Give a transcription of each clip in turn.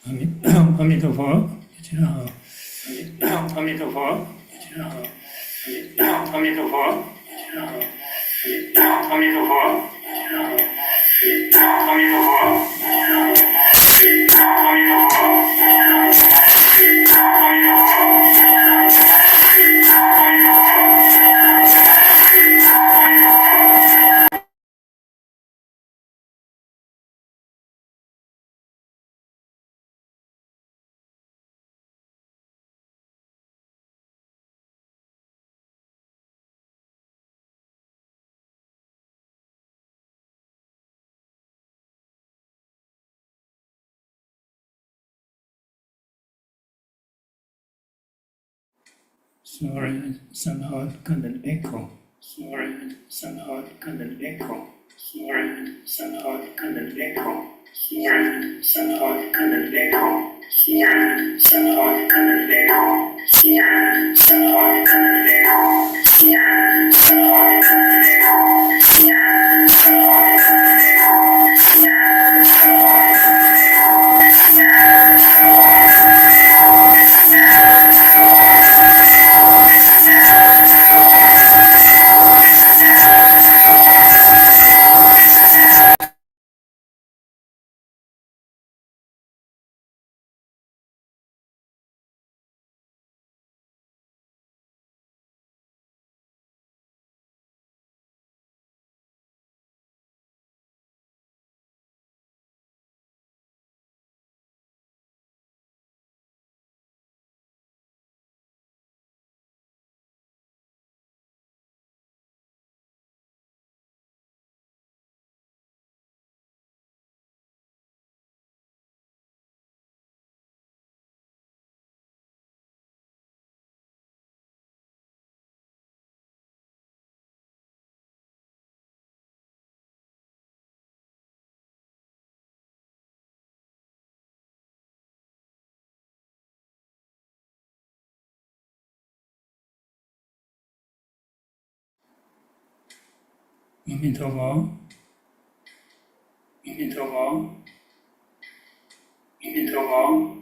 阿弥陀佛，大家好。阿弥陀佛，大家好。阿弥陀佛，大家好。阿弥陀佛，大家好。阿弥陀佛，大家好。阿弥陀佛，大家好。阿弥陀佛。Sorry, somehow it got an echo. Sorry, somehow it got an echo. Sorry, somehow it got an echo. Sorry, somehow it got an echo. Sorry, somehow it got an echo. Sorry, somehow it got an echo. Sorry, somehow it got an echo. Sorry, somehow it got an echo. Sorry, somehow it got an echo. Sorry, somehow it got an阿弥陀佛，阿弥陀佛，阿弥陀佛。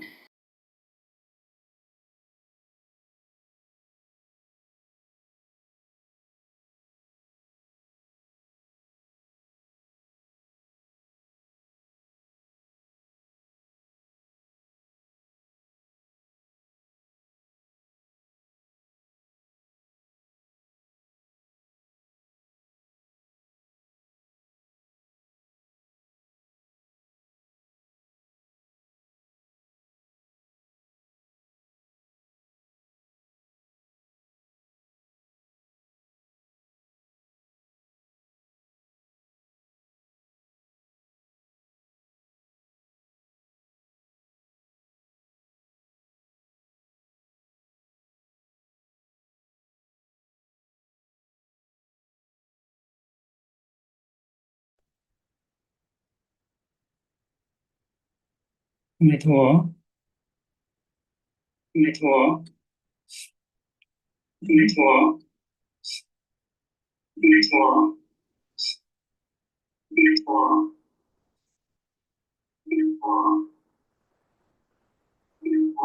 阿弥陀佛，阿弥陀佛，阿弥陀佛，阿弥陀佛，阿弥陀佛，阿弥陀佛，阿弥陀佛。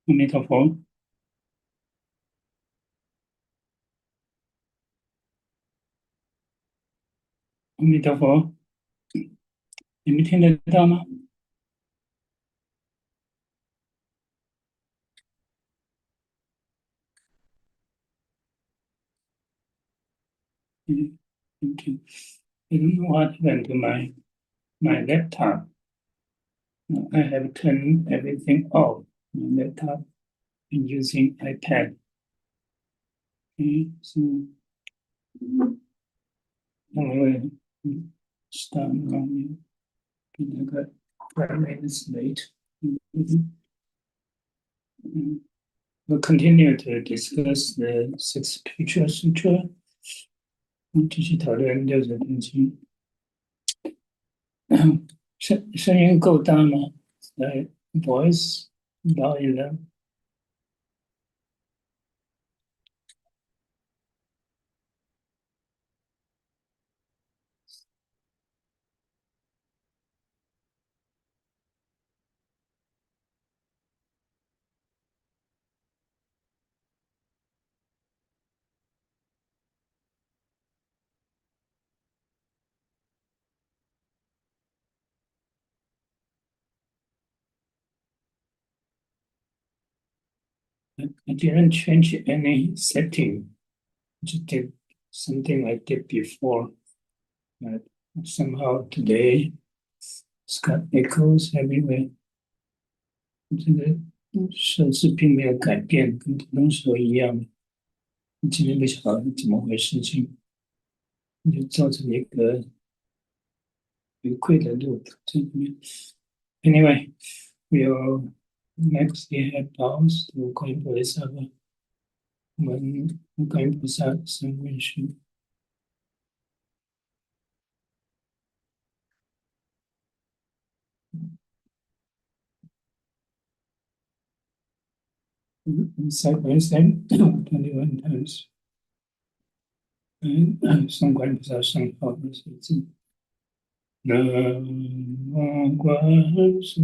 阿弥陀佛，阿弥陀佛，你们听得到吗？嗯，okay. I don't know what happened to my laptop. I have turned everything off. My laptop and using iPad. Okay, so anyway, start now. I got 5 minutes late. We'll continue to discuss the Sixth Patriarch Sutra. 继续讨论六祖坛经。声音够大吗？Voice loud enough. I didn't change any setting. Just did something I did before. But somehow today it's got echoes everywhere. 这个设置并没有改变，跟普通时候一样。今天不晓得怎么回事情，就造成一个回馈的 loop 这里面。Anyway, we'll next head down to 观音菩萨吧。我们观音菩萨三问讯。Side by side, 21 times. 上观菩萨上好的数字。南无观世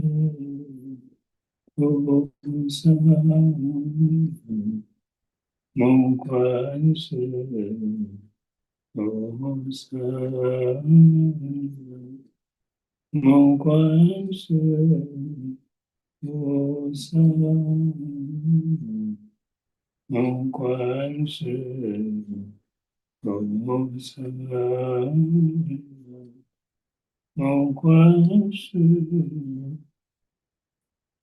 菩萨摩观世菩萨摩观世菩萨摩观世菩萨摩观世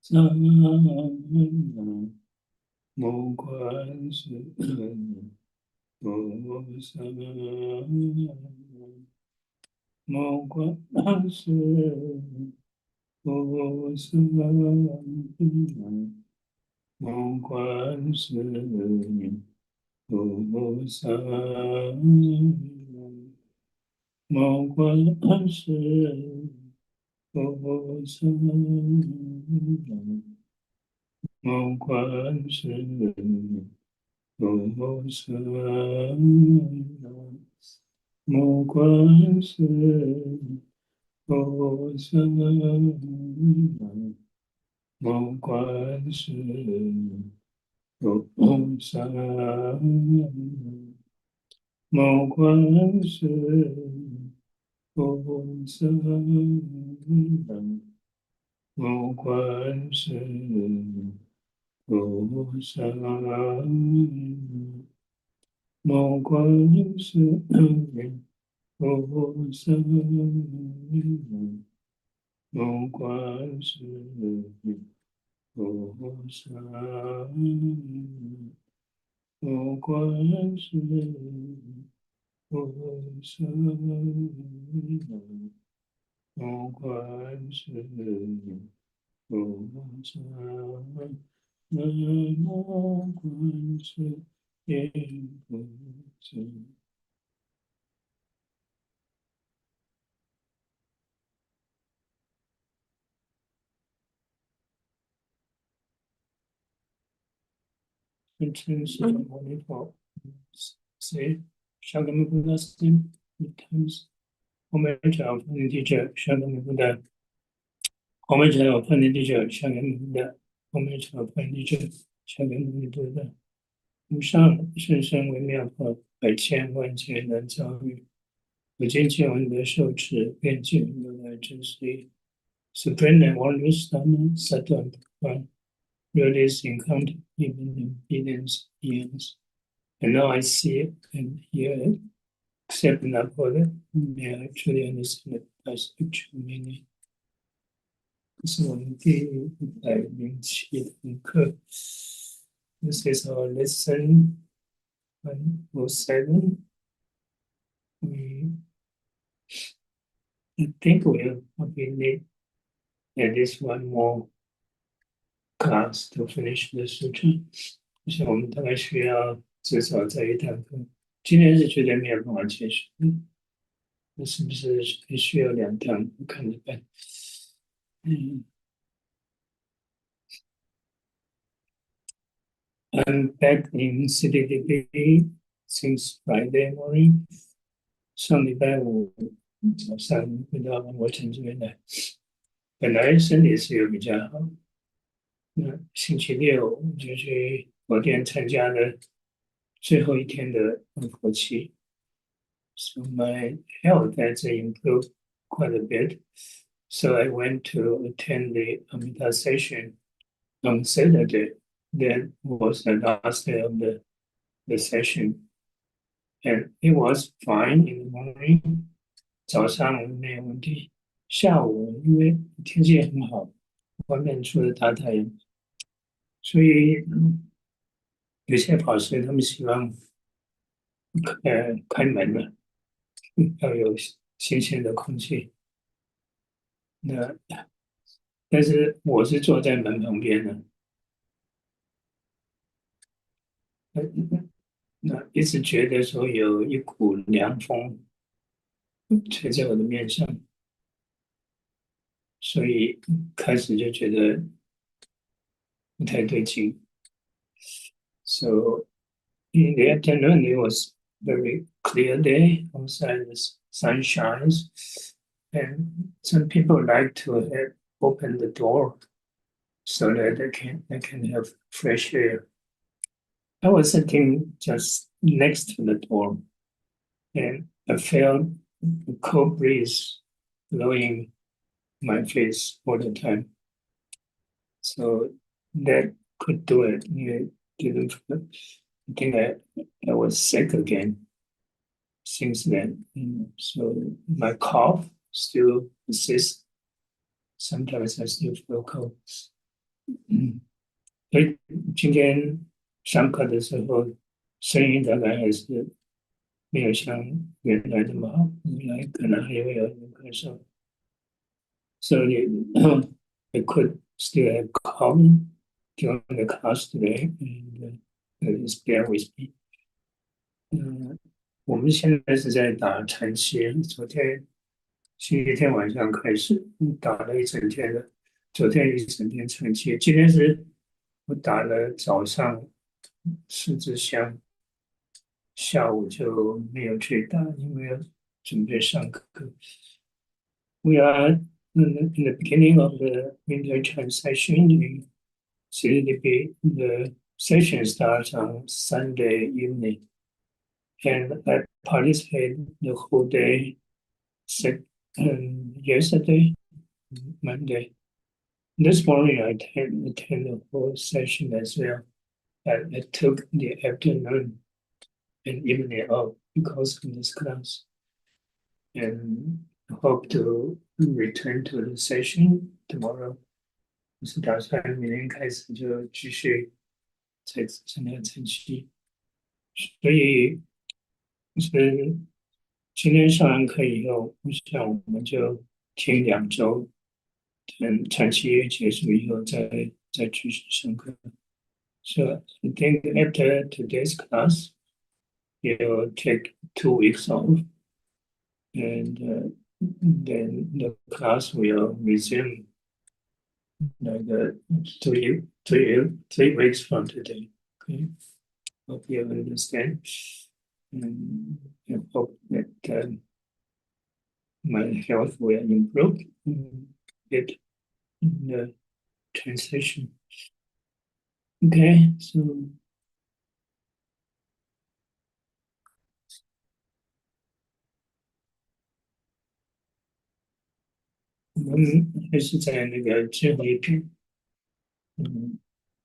萨摩观世菩萨摩观世菩萨摩观世菩萨摩观世菩萨摩观世菩萨摩观世菩萨摩观世菩萨摩观世菩萨摩观世菩萨摩观世菩萨摩观世菩萨摩观世菩萨摩观世菩萨南无观世音菩萨。Intention only for say Shakyamuni Buddha's name times. 我们讲梵天地者，Shakyamuni Buddha。我们讲梵天地者，Shakyamuni Buddha。我们所翻译者下面读的：无上甚深微妙法，百千万劫难遭遇。我今见闻得受持，愿解如来真实义。Supreme and wondrous Dhamma, Sattva Bhagavan, release encounter even in billions of years. And now I see it and hear it, accept and uphold it. May I truly understand it by spiritual meaning. 这是我们第107堂课。This is our lesson 107. I think we need at least one more class to finish the sutra. 我想我们大概需要至少再1堂课。今天是绝对没有办法结束，那是不是还需要2堂？我看着办。I'm back in CDDB since Friday morning. 上礼拜五早上回到我城这边来，本来身体是有比较好。那星期六我就去佛殿参加了最后一天的佛期。So my health has improved quite a bit. So I went to attend the Amida session on Saturday. That was the last day of the session. And it was fine in the morning. 早上没有问题，下午因为天气很好，外面出了大太阳，所以有些法师他们希望开门了，要有新鲜的空气。那但是我是坐在门旁边的，那一直觉得说有一股凉风吹在我的面上，所以开始就觉得不太对劲。So in the afternoon, it was very clear day. Outside the sun shines, and some people like to have open the door so that they can have fresh air. I was sitting just next to the door, and I felt a cold breeze blowing my face all the time. So that could do it. You didn't. I think I was sick again since then. So my cough still persists. Sometimes I still feel cold. 所以今天上课的时候，声音大概还是没有像原来那么好，原来可能还会有点咳嗽。So I could still have cough during the class today, and please bear with me. 我们现在是在打禅期，昨天星期天晚上开始打了一整天的，昨天一整天禅期，今天是我打了早上4支香，下午就没有去打，因为要准备上课。We are in the beginning of the winter Chan session in CDB. The session starts on Sunday evening. And I participated the whole day yesterday, Monday. This morning I attended the whole session as well. I took the afternoon and evening off because of this class. And hope to return to the session tomorrow. 我是打算明天开始就继续在参加晨曦，所以是今天上完课以后，我想我们就停2周，等晨曦结束以后再继续上课。So I think after today's class, you'll take 2 weeks off, and then the class will resume like 3 weeks from today. Okay, hope you understand. And I hope that my health will improve in the transition. Okay, so 我们还是在那个最后一篇，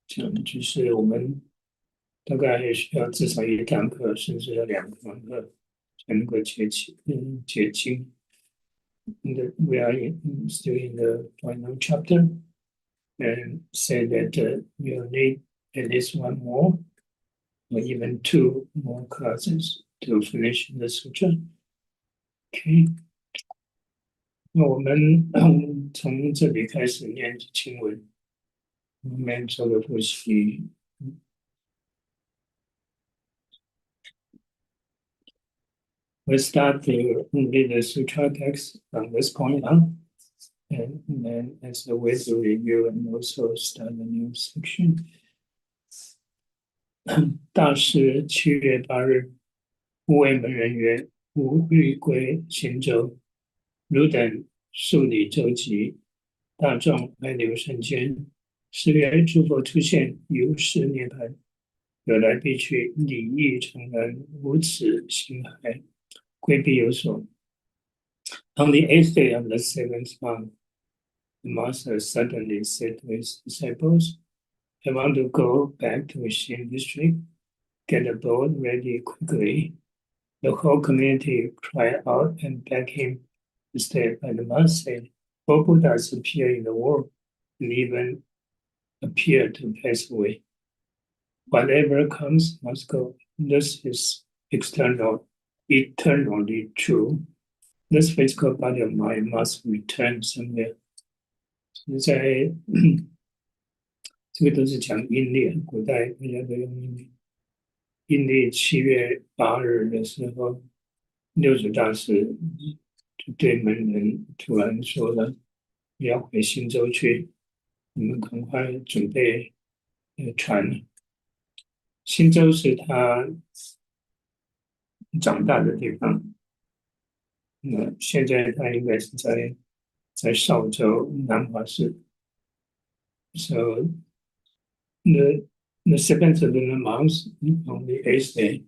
讲的就是我们大概需要至少一堂课，甚至要2堂课才能够解经。We are still in the final chapter and say that we'll need at least one more or even 2 more classes to finish the sutra. Okay. 那我们从这里开始念经文，我们做个复习。We start to read the sutra text from this point on, and then as a way to review and also start a new section. 大师7月8日，护卫门人曰：吾欲归行州，汝等数理周集，大众来留圣间。是曰：诸佛出现，由是涅槃，有来必去，理义成人，无此心骸，归必有所。On the 8th day of the 7th month, the master suddenly said to his disciples, I want to go back to Shin district, get a boat ready quickly. The whole community cried out and begged him to stay, but the master said, all Buddhas appear in the world and even appear to pass away. Whatever comes must go. This is eternally true. This physical body of mine must return somewhere. 在这个都是讲阴历，古代大家都用阴历。阴历7月8日的时候，六祖大师就对门人突然说了：“你要回新州去，你们赶快准备船。”新州是他长大的地方，那现在他应该是在邵州南华市。So the 7th of the month, on the 8th day,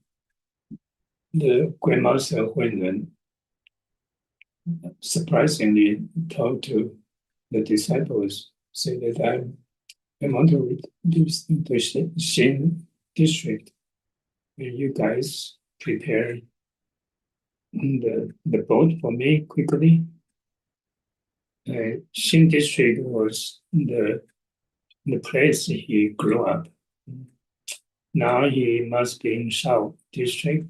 the Grandmaster Huinren surprisingly told to the disciples, say that I want to reduce the Shin district. You guys prepare the boat for me quickly. Shin district was the place he grew up. Now he must be in Shao district,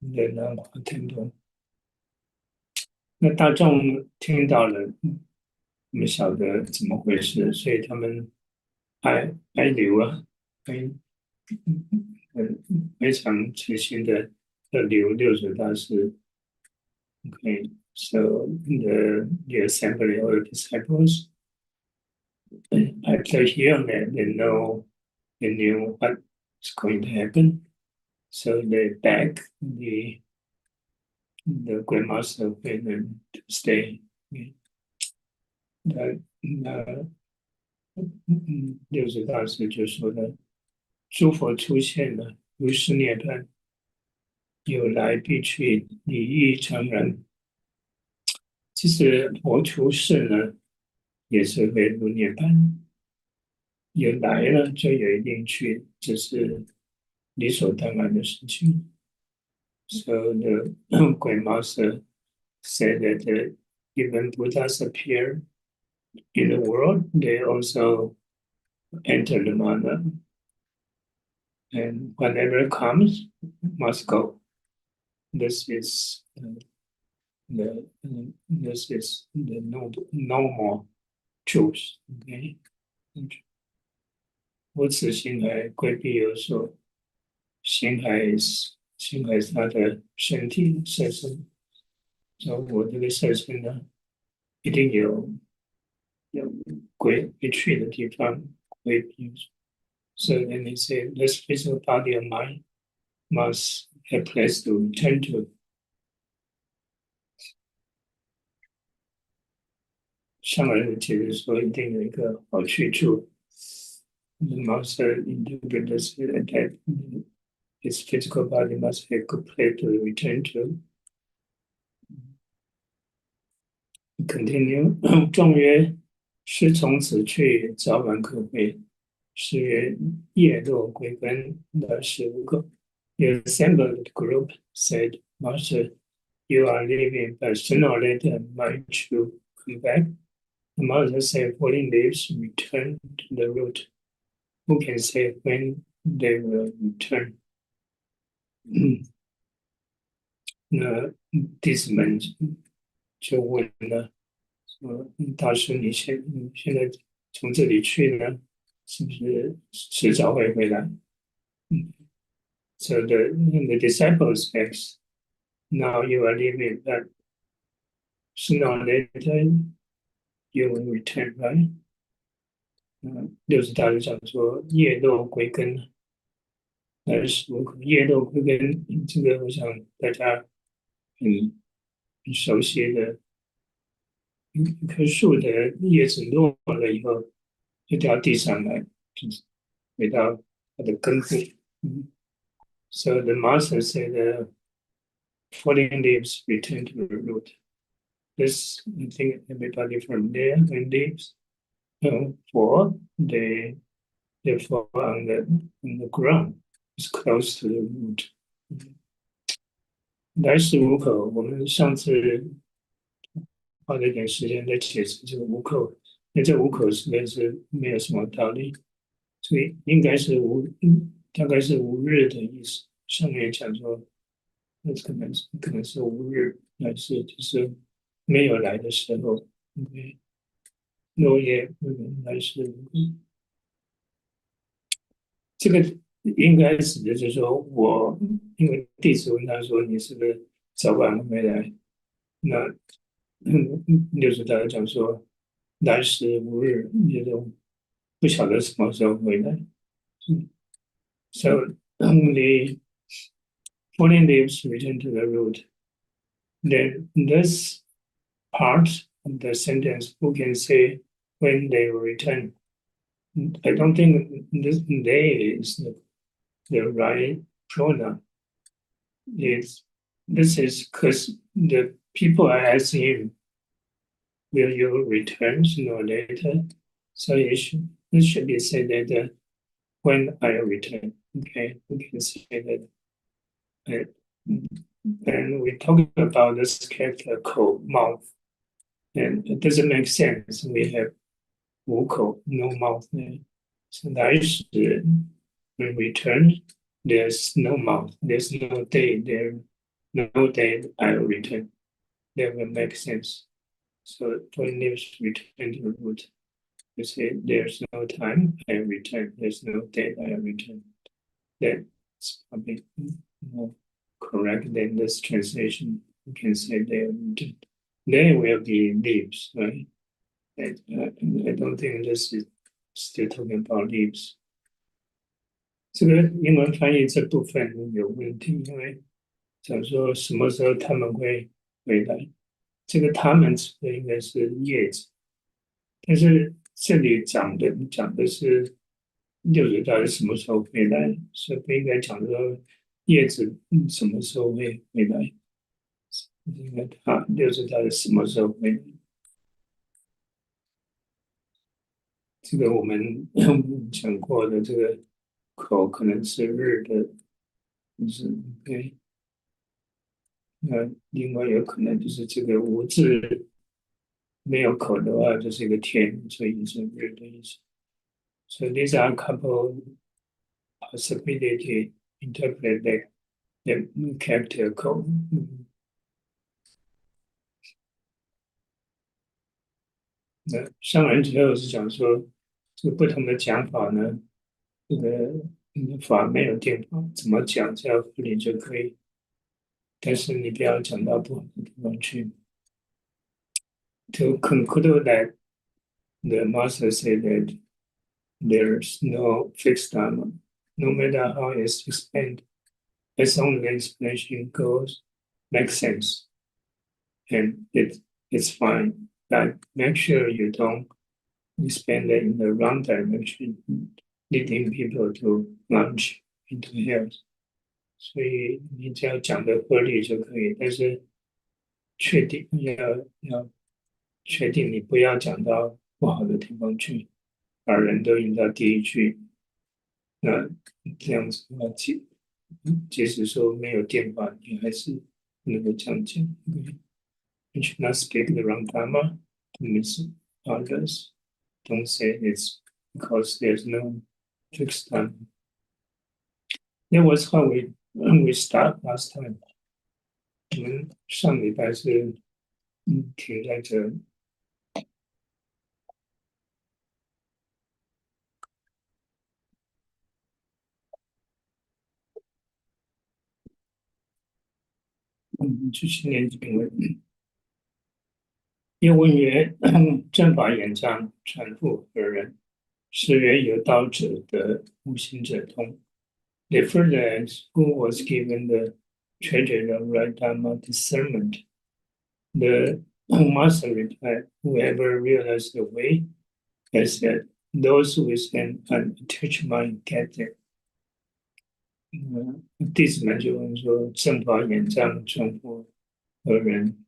the Nanhua temple. 那大众听到了，没晓得怎么回事，所以他们哀流啊，非常诚心的要留六祖大师。Okay, so the assembly of the disciples, after hearing that, they knew what's going to happen. So they begged the Grandmaster to stay. 六祖大师就说了：“诸佛出现了，如是涅槃，有来必去，理义成人。”其实佛出世呢，也是会入涅槃，有来了就有一定去，这是理所当然的事情。So the Grandmaster said that even Buddhas appear in the world, they also enter the mana, and whatever comes must go. This is the normal truth. Okay. 无此心骸，归必有所。心骸是他的身体色身，所以我这个色身呢，一定有归去的地方，归必。So then he said, this physical body of mine must have place to return to. 上人解释说，一定有一个好去处。the master interpreted that his physical body must have a good place to return to. Continue. 众曰：师从此去，早晚可回。是曰：业若归根，来时无可。The assembled group said, Master, you are leaving, but sooner or later might you come back? The master said, falling leaves return to the root. Who can say when they will return? 那弟子们就问了，说：大师，你现在从这里去呢，是不是迟早会回来？So the disciples asked, now you are leaving, but sooner or later you will return, right? 六祖大师讲说，业肉归根，来时无可。业肉归根，这个我想大家很熟悉的，一棵树的叶子落了以后，就掉地上来，就是回到它的根部。So the master said, falling leaves return to the root. This, I think everybody from there when leaves fall, they fall on the ground. It's close to the root. 来时无可，我们上次花了一点时间在解释这个无可，那这无可实在是没有什么道理，所以应该是大概是无日的意思。上面讲说，那可能是无日，来是就是没有来的时候。OK， 落叶来时无可。这个应该指的就是说因为弟子问他说：“你是不是早晚回来？”那六祖大师讲说：“来时无日，那种不晓得什么时候回来。” So only falling leaves return to the root. Then this part of the sentence, who can say when they will return? I don't think this they is the right pronoun. This is because the people are asking him, will you return sooner or later? So it should be said that when I return. Okay, we can say that. And we talk about this character called mouth. And it doesn't make sense. We have 无口, no mouth there. So 来时 when we return, there's no mouth, there's no day there, no day I'll return. That will make sense. So when leaves return to the root, you say there's no time I return, there's no day I return. That's probably more correct than this translation. You can say they will be leaves, right? I don't think this is still talking about leaves. 这个英文翻译这部分有问题，因为讲说什么时候他们会回来，这个他们指的应该是叶子，但是这里讲的是六祖大师什么时候回来，所以不应该讲说叶子什么时候会回来，应该六祖大师什么时候回来。这个我们讲过的，这个口可能是日的，就是对。那另外有可能就是这个无字没有口的话，就是一个天，所以是日的意思。So these are a couple possibility interpret the character code. 那上完之后是讲说，这个不同的讲法呢，这个法没有定法，怎么讲只要合理就可以，但是你不要讲到不好的地方去。To conclude that the master said that there's no fixed time, no matter how it's explained, as long as the explanation goes, makes sense, and it's fine. But make sure you don't expand it in the wrong direction. leading people to plunge into health。所以你只要讲的合理就可以，但是确定要确定你不要讲到不好的地方去，把人都引到第一句。那这样子的话，即使说没有电话，你还是能够这样讲。You should not speak the wrong Dharma to miss others. Don't say it's because there's no fixed time. That was how we start last time. 我们上礼拜是停在这。去青年评论。又问曰：正法眼障传复何人？是曰有道者得，无心者通。The further who was given the treasure of right Dharma discernment, the master replied, whoever realized the way has said, those with an unattached mind get there. 弟子们就问说：正法眼障传复何人？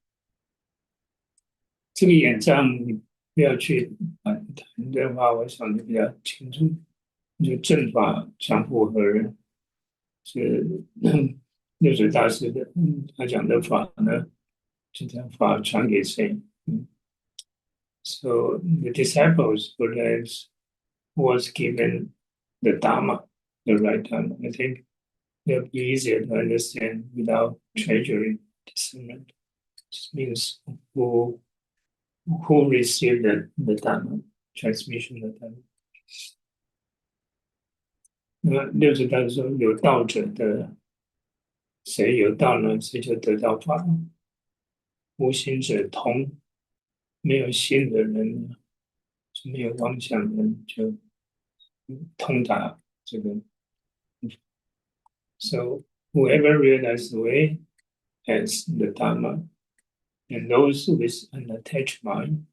这个眼障你不要去谈的话，我想的比较清楚。就正法传复何人？是六祖大师的，他讲的法呢，这条法传给谁？So the disciples was given the Dharma, the right Dharma. I think it'll be easier to understand without treasury discernment. It means who received the Dharma, transmission of the Dharma. 那六祖大师说，有道者得，谁有道呢？谁就得到法。无心者通，没有心的人呢，没有妄想的人就通达这个。So whoever realizes the way has the Dharma, and those with an attached mind,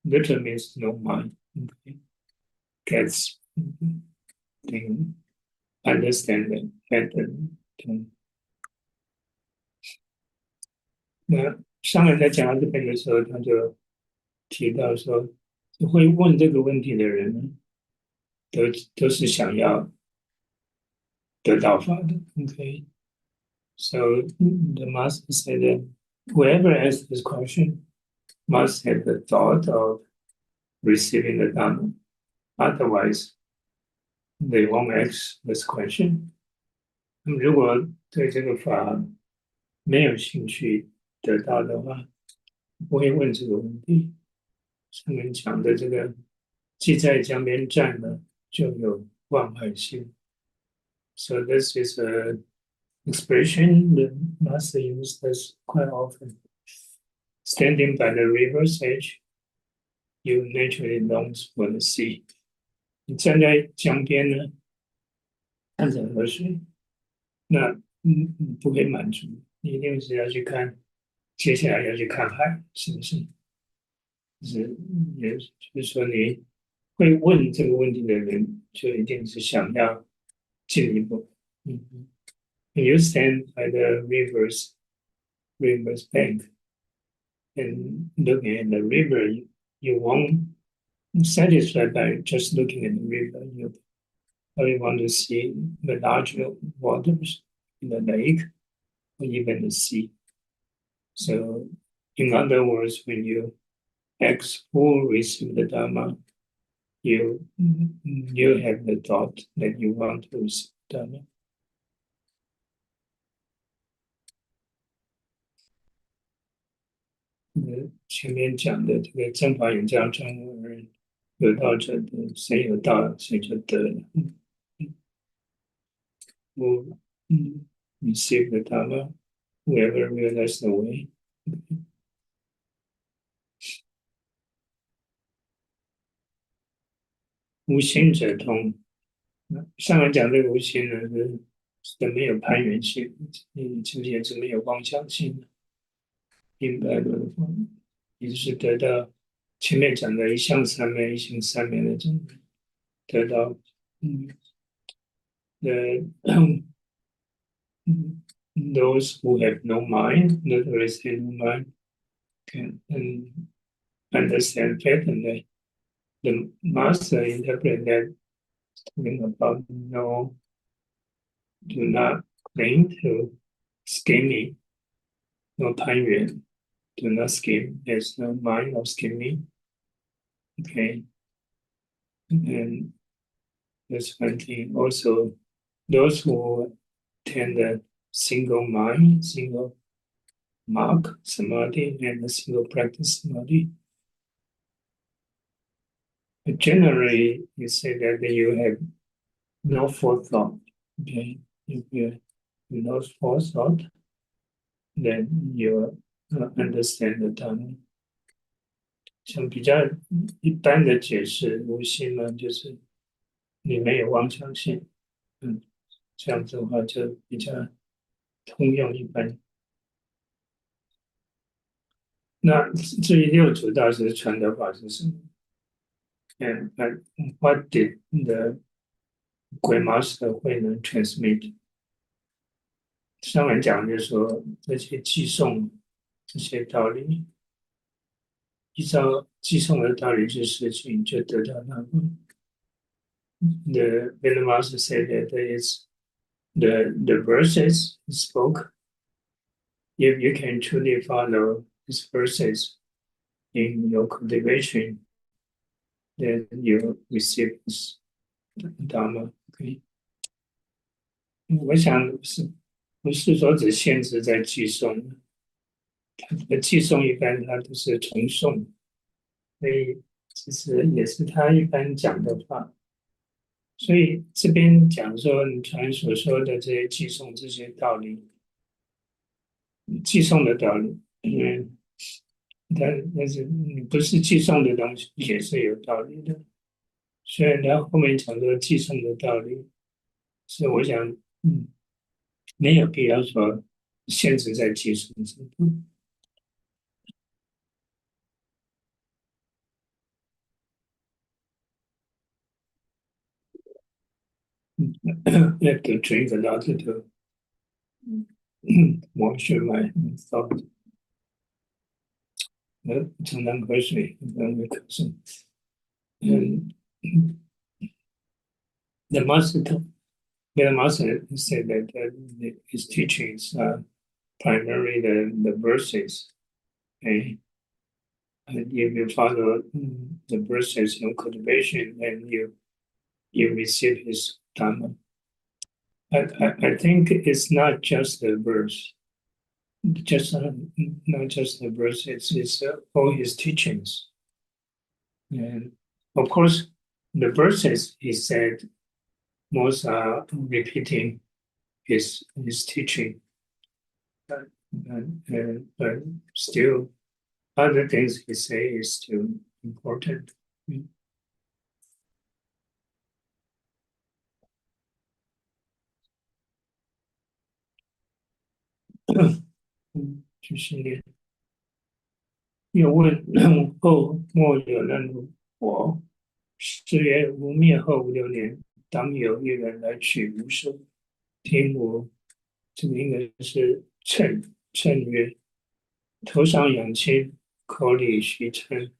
literally means no mind, okay, gets understanding better. 那上人在讲到这边的时候，他就提到说，会问这个问题的人呢，都是想要得到法的。Okay, so the master said that whoever asks this question must have the thought of receiving the Dharma. Otherwise, they won't ask this question. 那么如果对这个法没有兴趣得到的话，不会问这个问题。上面讲的这个，既在江边站呢，就有望海心。So this is a expression the master uses this quite often. Standing by the river's edge, you naturally long for the sea. 你站在江边呢，看着河水，那不会满足，你一定是要去看，接下来要去看海，是不是？也就是说，你会问这个问题的人，就一定是想要进一步。When you stand by the river's bank and looking at the river, you won't satisfied by just looking at the river. You probably want to see the larger waters in the lake or even the sea. So, in other words, when you ask who receive the Dharma, you have the thought that you want to receive Dharma. 前面讲的这个正法眼障传复人，有道者得，谁有道谁就得了。Who receive the Dharma, whoever realizes the way. 无心者通。上来讲这个无心呢，是没有攀缘性，其实也是没有妄想性的。明白了，也就是得到前面讲的一向三昧、一行三昧的这种得到 the those who have no mind, not always have no mind, can understand better. The master interpret that talking about no, do not cling to scheming, no time, do not scheme. There's no mind of scheming. Okay, and that's one thing. Also, those who tend a single mind, single mark samadhi, and a single practice samadhi. But generally, you say that you have no forethought. Okay, if you have no forethought, then you understand the Dharma. 像比较一般的解释，无心呢，就是你没有妄想性，这样子的话就比较通用一般。那至于六祖大师传的法是什么？And what did the Great Master 慧能 transmit？ 上来讲就是说这些寄送这些道理，依照寄送的道理去实行，就得到那个。The Venerable Master said that there is the verses he spoke. If you can truly follow these verses in your cultivation, then you receive this Dharma. Okay. 我想不是说只限制在寄送，它的寄送一般它都是重诵，所以其实也是他一般讲的话。所以这边讲说你传所说的这些寄送这些道理，寄送的道理，但是你不是寄送的东西也是有道理的。虽然他后面讲说寄送的道理，是我想，没有必要说限制在寄送程度。You have to drink a lot to wash your mind and thought. 常常喝水，可能会咳嗽。The master said that his teachings are primarily the verses. Okay? And if you follow the verses in cultivation, then you receive his Dharma. I think it's not just the verse, not just the verses, it's all his teachings. And of course, the verses he said most are repeating his teaching, but still other things he say is still important. 继续念。又问后莫有人如我，是曰吾灭后5、6年，当有一人来取无数。听我，这个应该是称曰：头上养亲，口里虚称，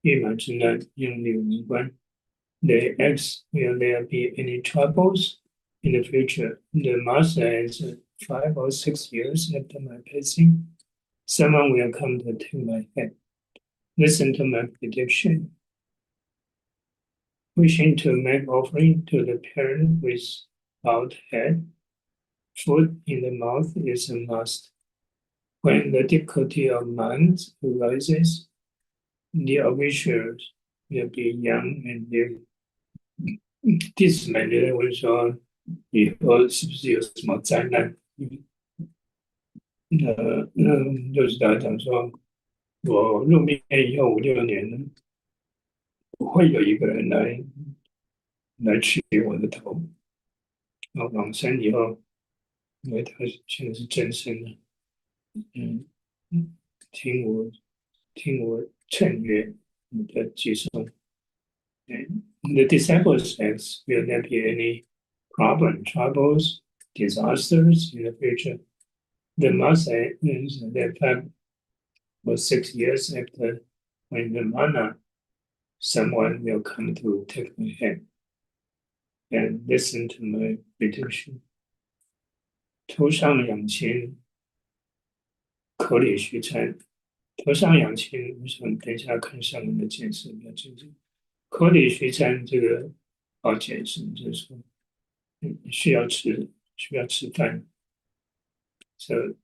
欲满之难，应虑无关。They ask, will there be any troubles in the future? The master answered, 5 or 6 years after my passing, someone will come to take my head. Listen to my prediction. Wishing to make offering to the parent with bowed head, food in the mouth is a must. When the difficulty of mind arises, the officials will be young and new. 弟子们就在问说，以后是不是有什么灾难？就是他讲说，我入灭以后5、6年呢，不会有一个人来取我的头，往生以后，因为他现在是真身了，听我称曰你的寄送， The disciple says, will there be any problem, troubles, disasters in the future? The master is that 5 or 6 years after when the mana, someone will come to take my hand and listen to my meditation. 头上养亲，口里虚参。头上养亲，我想等一下看上面的解释比较清楚。口里虚参这个好解释，就是说，需要吃饭。So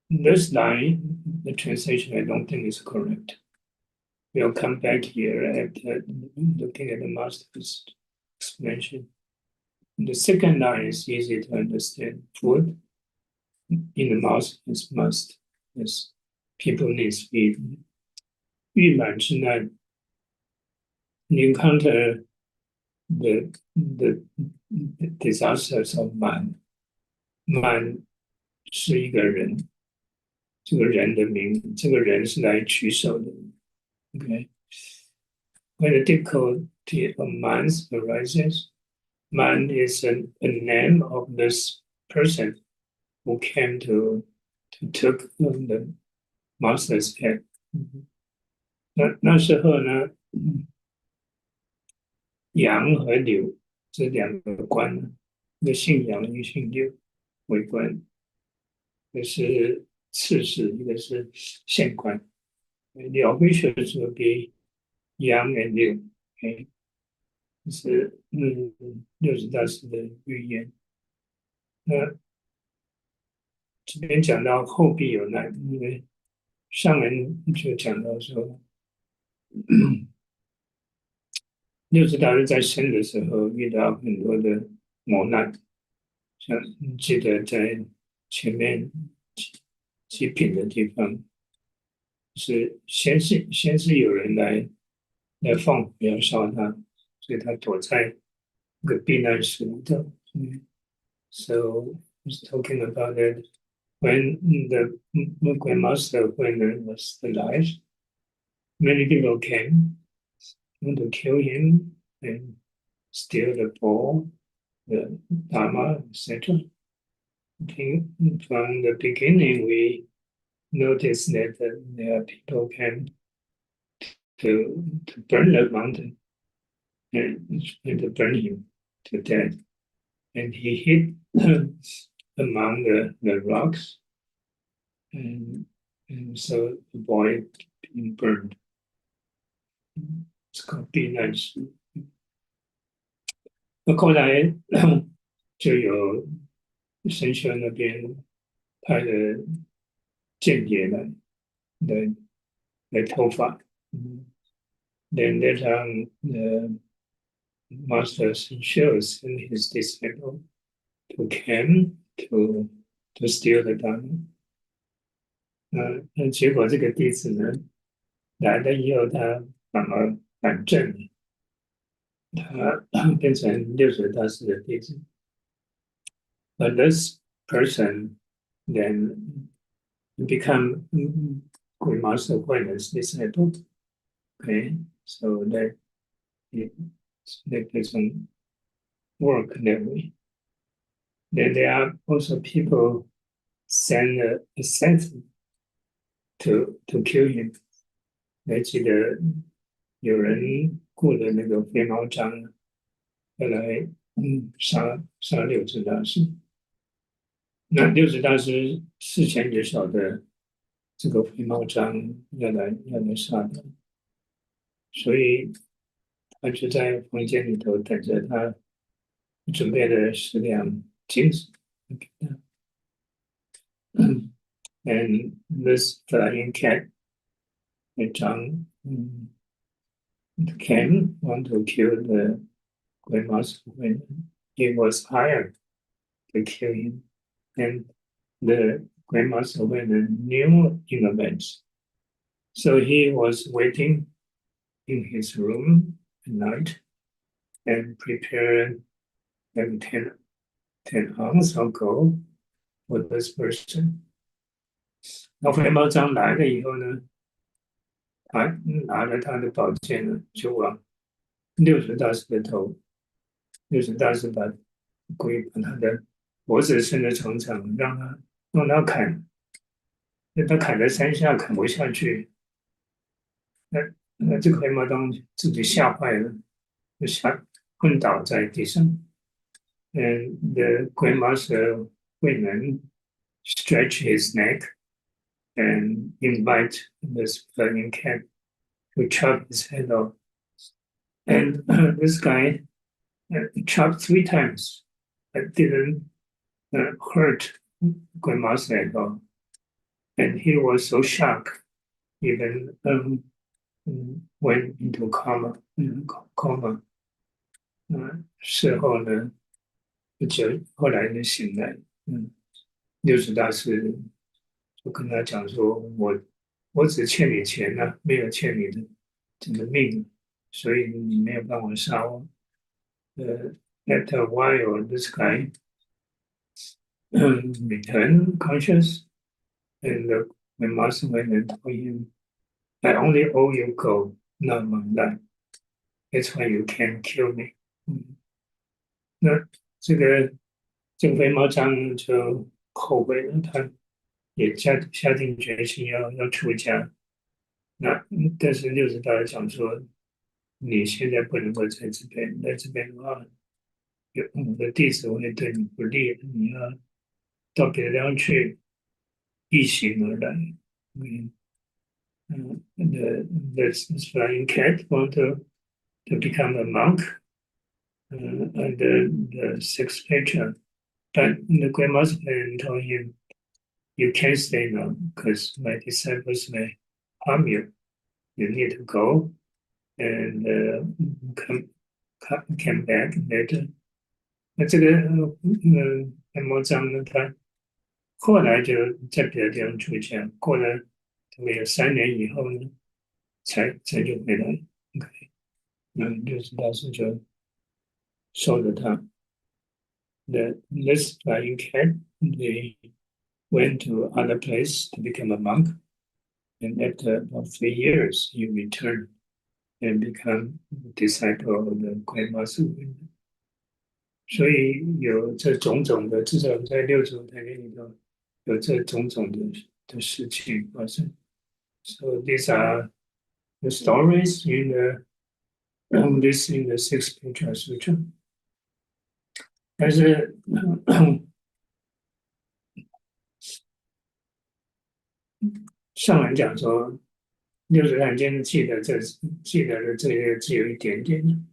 this line, the translation, I don't think is correct. We'll come back here after looking at the master's explanation. The second line is easy to understand. Food in the mouth is must. Yes, people need feed. 欲满之难 you encounter the disasters of man. Man 是一个人，这个人的名，这个人是来取手的。Okay. When the difficulty of man arises, man is a name of this person who came to took the master's head. 那时候呢，杨和柳这两个官呢，一个姓杨，一个姓柳为官，一个是刺史，一个是县官。辽会学说给杨和柳，这是六祖大师的预言。那这边讲到后必有难，因为上文就讲到说，六祖大师在生的时候遇到很多的磨难，像记得在前面几品的地方，是先是有人来放火要烧他，所以他躲在一个避难室里头。So he's talking about that when the Grandmaster when was alive, many people came want to kill him and steal the ball, the Dharma, etc. From the beginning, we noticed that there are people came to burn the mountain and to burn him to death. And he hid among the rocks, and so the boy being burned. It's called 避难师。那后来就有神学那边派的间谍来偷法。Then later on, the master shows and his disciple to came to steal the Dharma. 那结果这个弟子呢来了以后，他反而反正了，他变成六祖大师的弟子。But this person then become Grandmaster Huinen's disciple. Okay, so that doesn't work that way. Then there are also people send a assassin to kill him. 还记得有人雇了那个飞毛章要来杀六祖大师。那六祖大师事前也晓得这个飞毛章要来杀他，所以他就在房间里头等着他，准备了10两金子给他。And this flying cat, Zhang, came want to kill the Grandmaster when he was hired to kill him. And the Grandmaster when knew in advance. So he was waiting in his room at night and prepared 10 ounces of gold for this person. 那回毛章来了以后呢，他拿了他的宝剑呢，就往六祖大师的头，六祖大师把他的脖子伸得长长，让他砍，那他砍了3下砍不下去，那这个黑毛当自己吓坏了，就昏倒在地上。And the Grandmaster women stretch his neck and invite this flying cat to chop his head off. And this guy chopped 3 times. It didn't hurt Grandmaster at all. And he was so shocked, even went into coma. 事后呢，不久后来就醒来，六祖大师就跟他讲说，我只欠你钱啊，没有欠你的这个命，所以你没有办法杀我。After a while, this guy returned conscious, and my master went and told him, "I only owe you gold, not my life. That's why you can't kill me." 那这个飞猫章就后悔了，他也下定决心要出家。但是六祖大师讲说，你现在不能够在这边，在这边的话，我的弟子会对你不利，你要到别的地方去，一行而来。the flying cat want to become a monk, and the sixth patriarch. But the Grandmaster told him, "You can't stay now because my disciples may harm you. You need to go and come back later." 那这个莫章呢，他后来就在别的地方出家，过了大概有3年以后呢，才就回来。OK， 六祖大师就收了他。This flying cat, they went to other place to become a monk, and after about 3 years, he returned and become a disciple of the Grandmaster. 所以有这种种的，至少在六祖坛经里头有这种种的事情发生。So these are the stories in this in the Sixth Patriarch Sutra. 但是上人讲说，六祖坛经记得的这些只有一点点，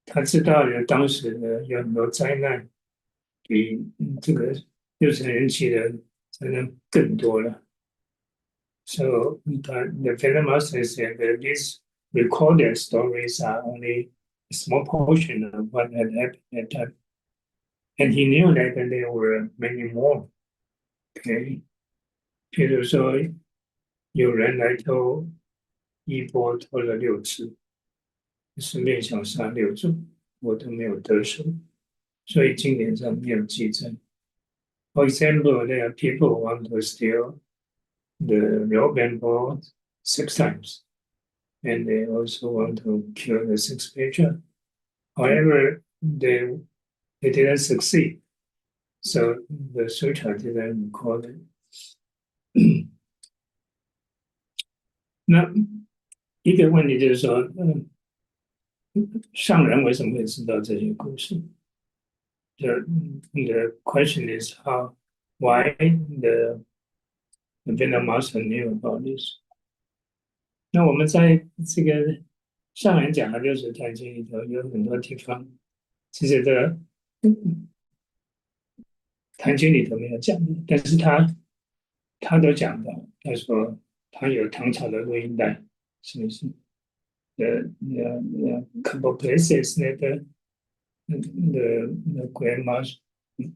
他知道的当时的有很多灾难，比这个六祖坛经记的灾难更多了。So the Venerable Master said that these recorded stories are only a small portion of what had happened at that time. And he knew that there were many more. Okay. 比如说，有人来偷衣钵，偷了6次，顺便想杀六祖，我都没有得手，所以经典上没有记载。For example, there are people who want to steal the robe and board 6 times, and they also want to kill the sixth patriarch. However, they didn't succeed, so the Sutra didn't record it. 那一个问题就是说，上人为什么会知道这些故事？The question is why the Venerable Master knew about this. 那我们在这个上人讲的六祖坛经里头有很多地方，其实的坛经里头没有讲的，但是他都讲到，他说他有唐朝的录音带，是不是？The couple places that the Grandmaster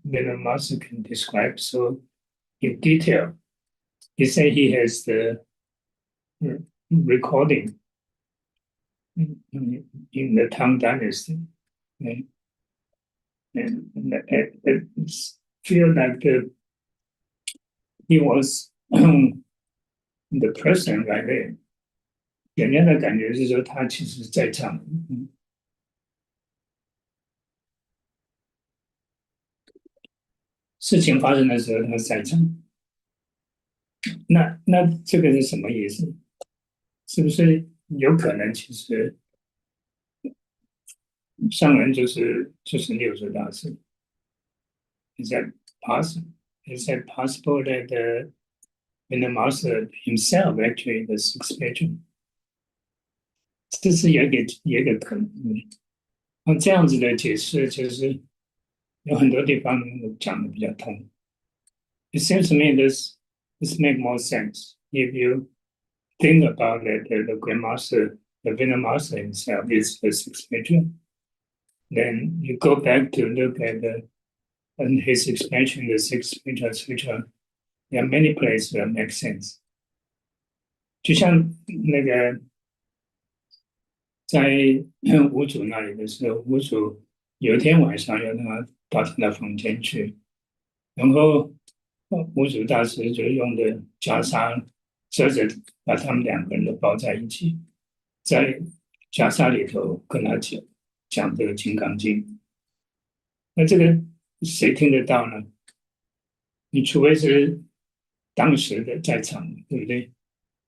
Venerable Master can describe so in detail. He said he has the recording in the Tang Dynasty, okay? And it feel like he was the person right there. 给人家的感觉是说他其实在场，事情发生的时候他在场。那这个是什么意思？是不是有可能其实上人就是六祖大师？Is that possible? Is that possible that when the master himself actually the sixth patron?这是有一个可能。那这样子的解释，其实有很多地方讲的比较通。It seems to me this make more sense if you think about that the grandmaster, the Vener master himself is the sixth patron. Then you go back to look at and his expansion, the sixth patron sutra. There are many places that make sense. 就像那个在五祖那里的时候，五祖有一天晚上要他到他的房间去，然后五祖大师就用的袈裟遮着，把他们两个人都抱在一起，在袈裟里头跟他讲这个《金刚经》。那这个谁听得到呢？你除非是当时的在场，对不对？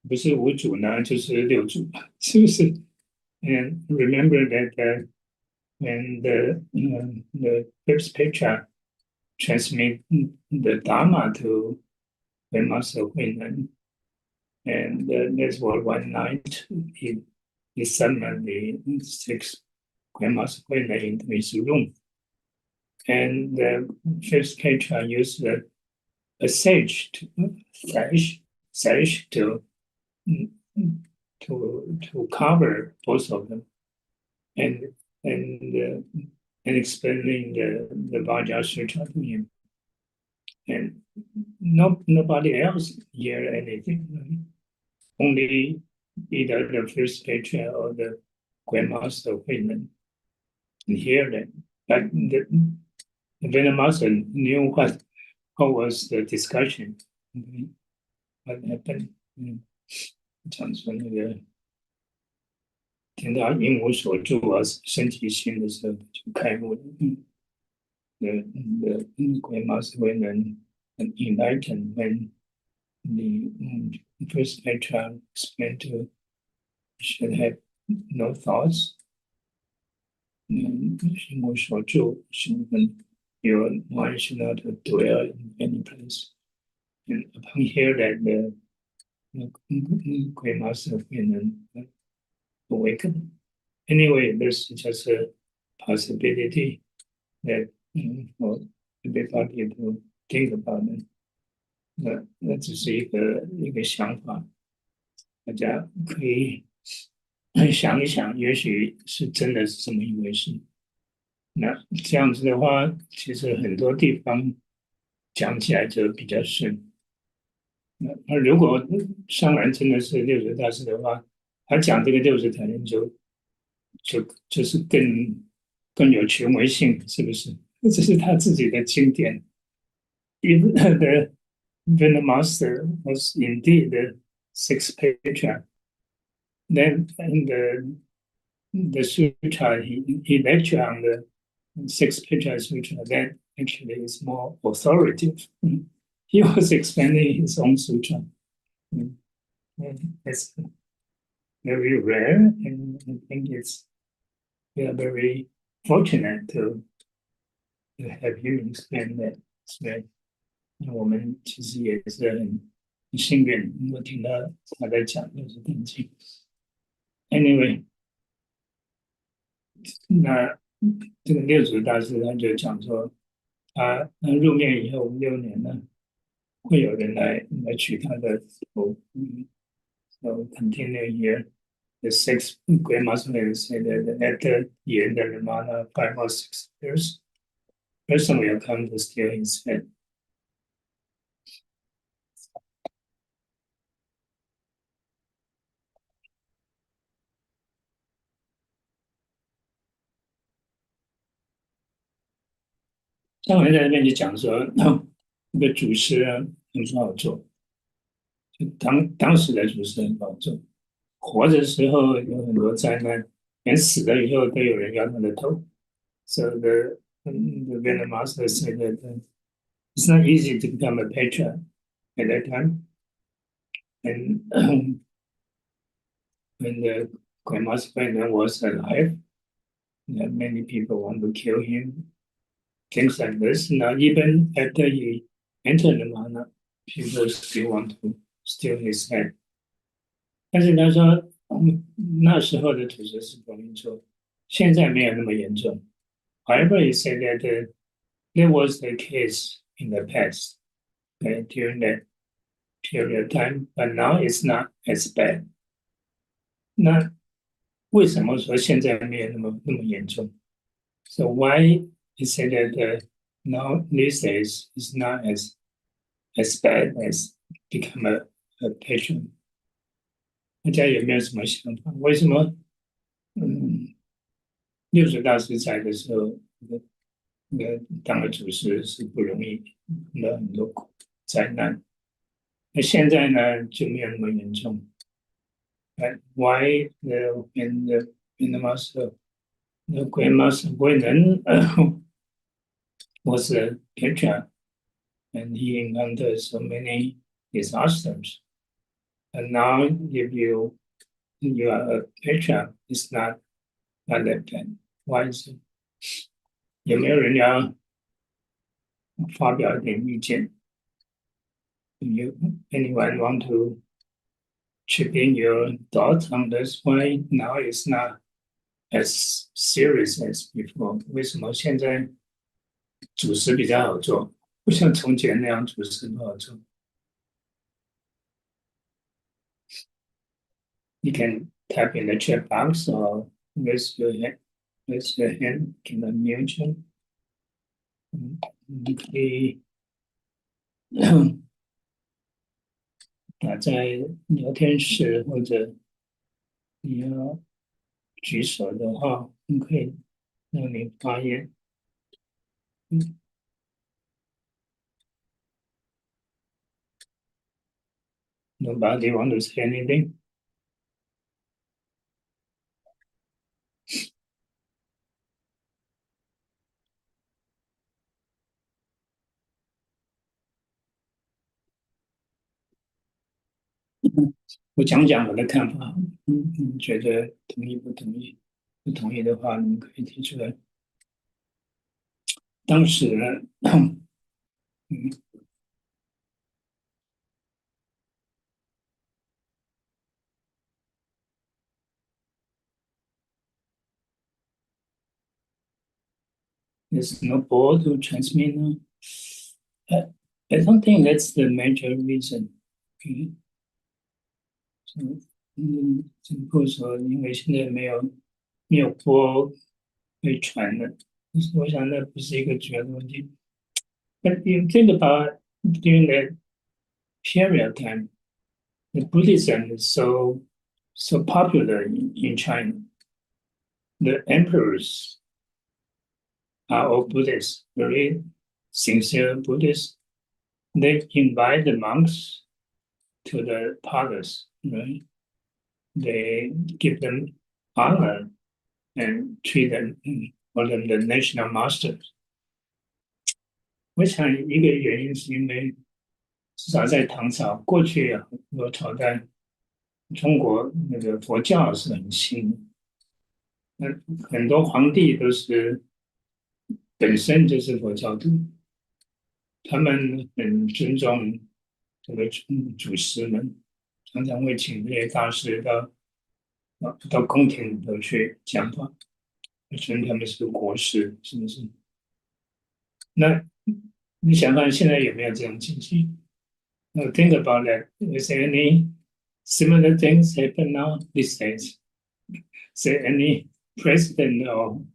不是五祖呢，就是六祖，是不是？And remember that when the fifth Patriarch transmit the Dharma to the Master Huinan, and that's what one night he summoned the sixth Grandmaster Huinan into his room, and the fifth Patriarch used a sage to cover both of them, and and explaining the Vajra Sutra to him, and nobody else hear anything, right? Only either the first patriarch or the grandmaster Huinan hear that. But the grandmaster knew what was the discussion, what happened. 讲说那个听到因无所住啊，身体心的时候就开悟了。The grandmaster Huinan enlightened when the first patriarch explained to should have no thoughts. 心无所住，your mind should not dwell in any place. And upon hear that the grandmaster Huinan awaken. Anyway, there's just a possibility that for everybody to think about it. 那只是一个想法，大家可以想一想，也许是真的是这么一回事。那这样子的话，其实很多地方讲起来就比较顺。那如果上人真的是六祖大师的话，他讲这个六祖坛经就是更有权威性，是不是？这是他自己的经典。If when the master was indeed the sixth patriarch, then the sutra he lectured on the sixth patriarch sutra that actually is more authoritative. He was explaining his own sutra. And it's very rare, and I think we are very fortunate to have you explain that. 所以我们其实也是很幸运能够听到他在讲六祖坛经。Anyway， 那这个六祖大师他就讲说，他入灭以后6年呢，会有人来取他的头。So continue here. The sixth grandmaster said that after the end of the mana 5 or 6 years, person will come to steal his head. 上人在那边就讲说，那个祖师啊很不好做，就当时的祖师很不好做，活着的时候有很多灾难，连死了以后都有人要他的头。So the Vener master said that it's not easy to become a patriarch at that time. And when the Grandmaster Venom was alive, many people want to kill him. Things like this. Now, even after he entered the mana, people still want to steal his head. 但是他说，那时候的土石是不明说，现在没有那么严重。However, he said that there was the case in the past, okay, during that period of time, but now it's not as bad. 那为什么说现在没有那么严重 ？So why he said that now these days is not as bad as become a patient？ 大家有没有什么想法？为什么？六祖大师在的时候，当了祖师是不容易，碰到很多灾难。那现在呢就没有那么严重。Why when the master, the grandmaster Guinan was a patriarch, and he encountered so many disasters. And now, if you are a patriarch, it's not that bad. Why is it? 有没有人要发表一点意见？Anyone want to chip in your thoughts on this? Why now it's not as serious as before？ 为什么现在主持比较好做，不像从前那样主持不好做？ You can type in the chat box or raise your hand. Raise your hand, can unmute you. 你可以打在聊天室，或者你要举手的话，你可以让你发言。Nobody want to say anything? 我讲我的看法，你觉得同意不同意？不同意的话，你们可以提出来。当时there's no board to transmit. I don't think that's the major reason. Okay. So, 只不过说，因为现在没有波可以传的，我想那不是一个主要的问题。But you think about during that period of time, the Buddhism is so popular in China. The emperors are all Buddhists, very sincere Buddhists. They invite the monks to the palace, right? They give them honor and treat them, call them the national masters. 我想一个原因是因为至少在唐朝过去很多朝代，中国那个佛教是很兴的，那很多皇帝都是本身就是佛教徒，他们很尊重这个祖师们，常常会请这些大师到宫廷里头去讲话，称他们是国师，是不是？那你想看现在有没有这种情形？Now think about that. Is there any similar things happen now these days? Is there any president or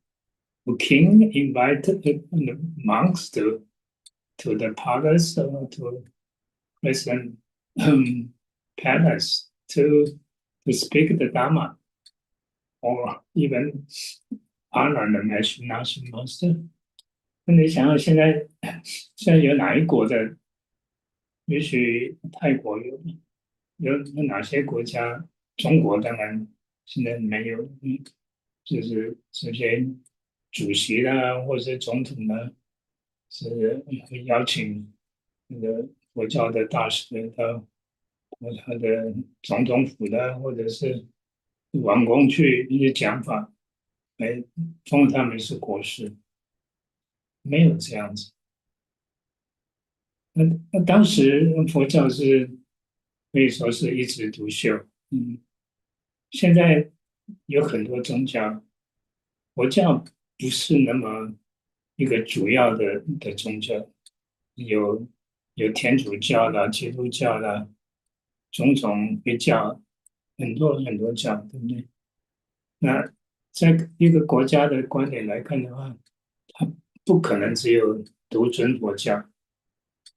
king invited the monks to the palace or to president palace to speak the Dharma or even honor the national master? 那你想想现在有哪一国的？也许泰国有哪些国家？中国当然现在没有，就是这些主席啦，或者是总统啦，是会邀请那个佛教的大师到他的总统府的或者是王宫去一些讲法，来封他们是国师，没有这样子。那当时佛教是可以说是一枝独秀，现在有很多宗教，佛教不是那么一个主要的宗教，有有天主教啦、基督教啦，种种别教，很多很多教，对不对？那在一个国家的观点来看的话，它不可能只有独尊佛教，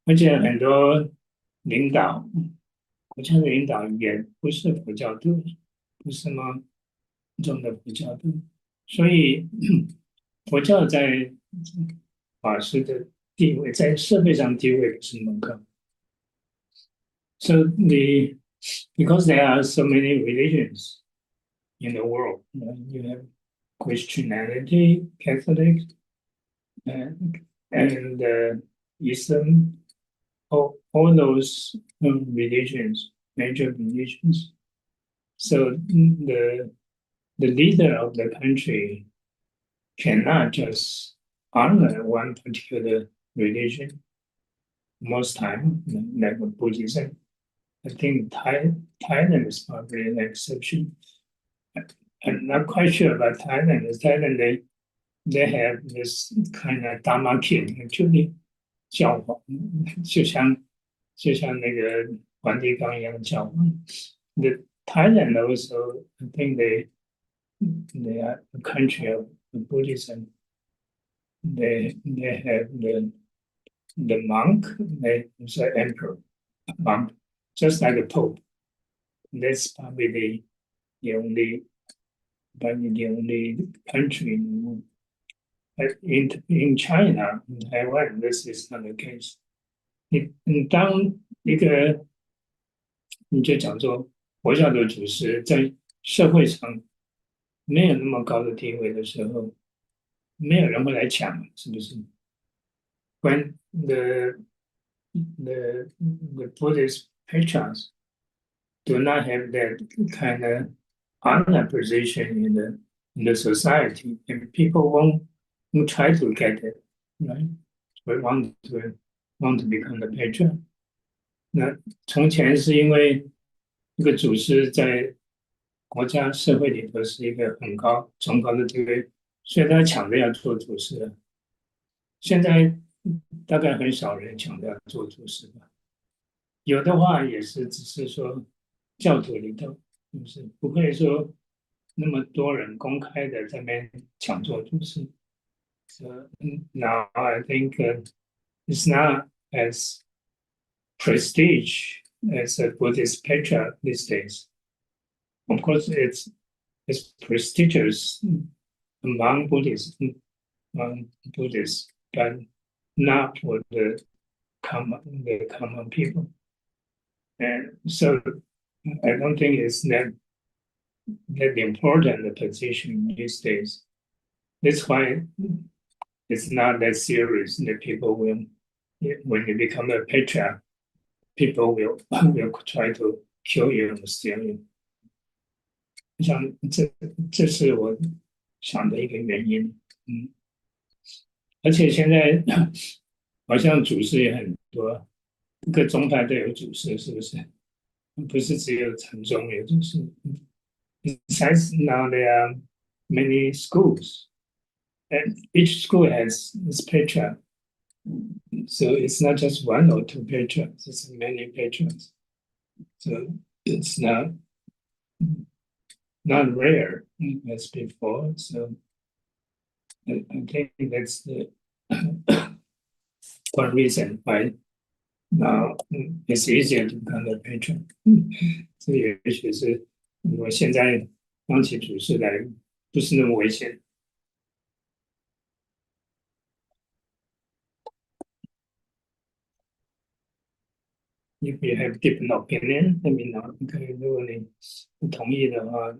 而且很多领导，国家的领导也不是佛教徒，不是吗？中的佛教徒，所以佛教在法师的地位，在社会上地位不是那么高。So because there are so many religions in the world, you have Christianity, Catholic, and Islam, all those religions, major religions. So the leader of the country cannot just honor one particular religion most time, like Buddhism. I think Thailand is probably an exception. I'm not quite sure about Thailand. Thailand, they have this kind of Dharma king, actually, 教皇，就像那个梵蒂冈一样的教皇。The Thailand also, I think they are a country of Buddhism. They have the monk, they say emperor, monk, just like a pope. That's probably the only country in the world. But in China, in Taiwan, this is not the case. 你当一个你就讲说佛教的祖师在社会上没有那么高的地位的时候，没有人会来抢，是不是？When the Buddhist patrons do not have that kind of honor position in the society, and people won't try to get it, right? We want to become the patron. 那从前是因为一个祖师在国家社会里头是一个很崇高的地位，所以他抢着要做祖师了。现在大概很少人抢着要做祖师吧，有的话也是只是说教徒里头，就是不会说那么多人公开的在那边抢做祖师。So now I think it's not as prestige as a Buddhist patriarch these days. Of course, it's prestigious among Buddhists, but not for the common people. And so I don't think it's that important the position these days. That's why it's not that serious that people will, when you become a patriarch, people will try to kill you or steal you. 像这是我想的一个原因，而且现在好像祖师也很多，各宗派都有祖师，是不是？不是只有禅宗有祖师。Besides, now there are many schools, and each school has its patriarch. So it's not just one or two patrons; it's many patrons. So it's not rare as before. So I think that's the one reason why now it's easier to become a patron. 这也许是我现在当起主事来不是那么危险。If you have different opinion, let me know. 可以，如果你不同意的话，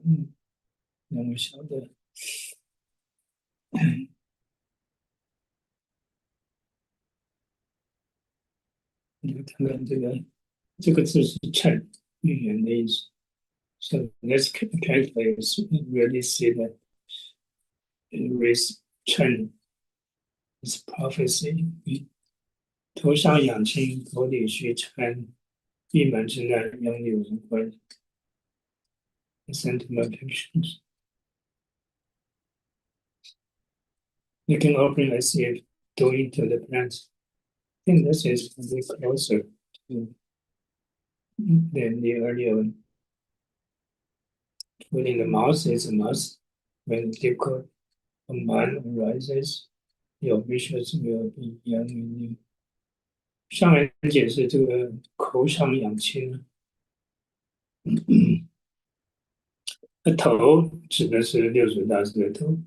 让我晓得。你看看这个字是称，预言的意思。So let's carefully really see that with 称 is prophecy. 头上养亲，口里须称，闭门之内，拥有无关。Sentiment pictures. Making offering as if doing to the plants. I think this is probably closer to than the earlier one. Putting the mouth is a must. When difficult, a man arises, your wishes will be young in you. 上来解释这个口上养亲，那头指的是六祖大师的头，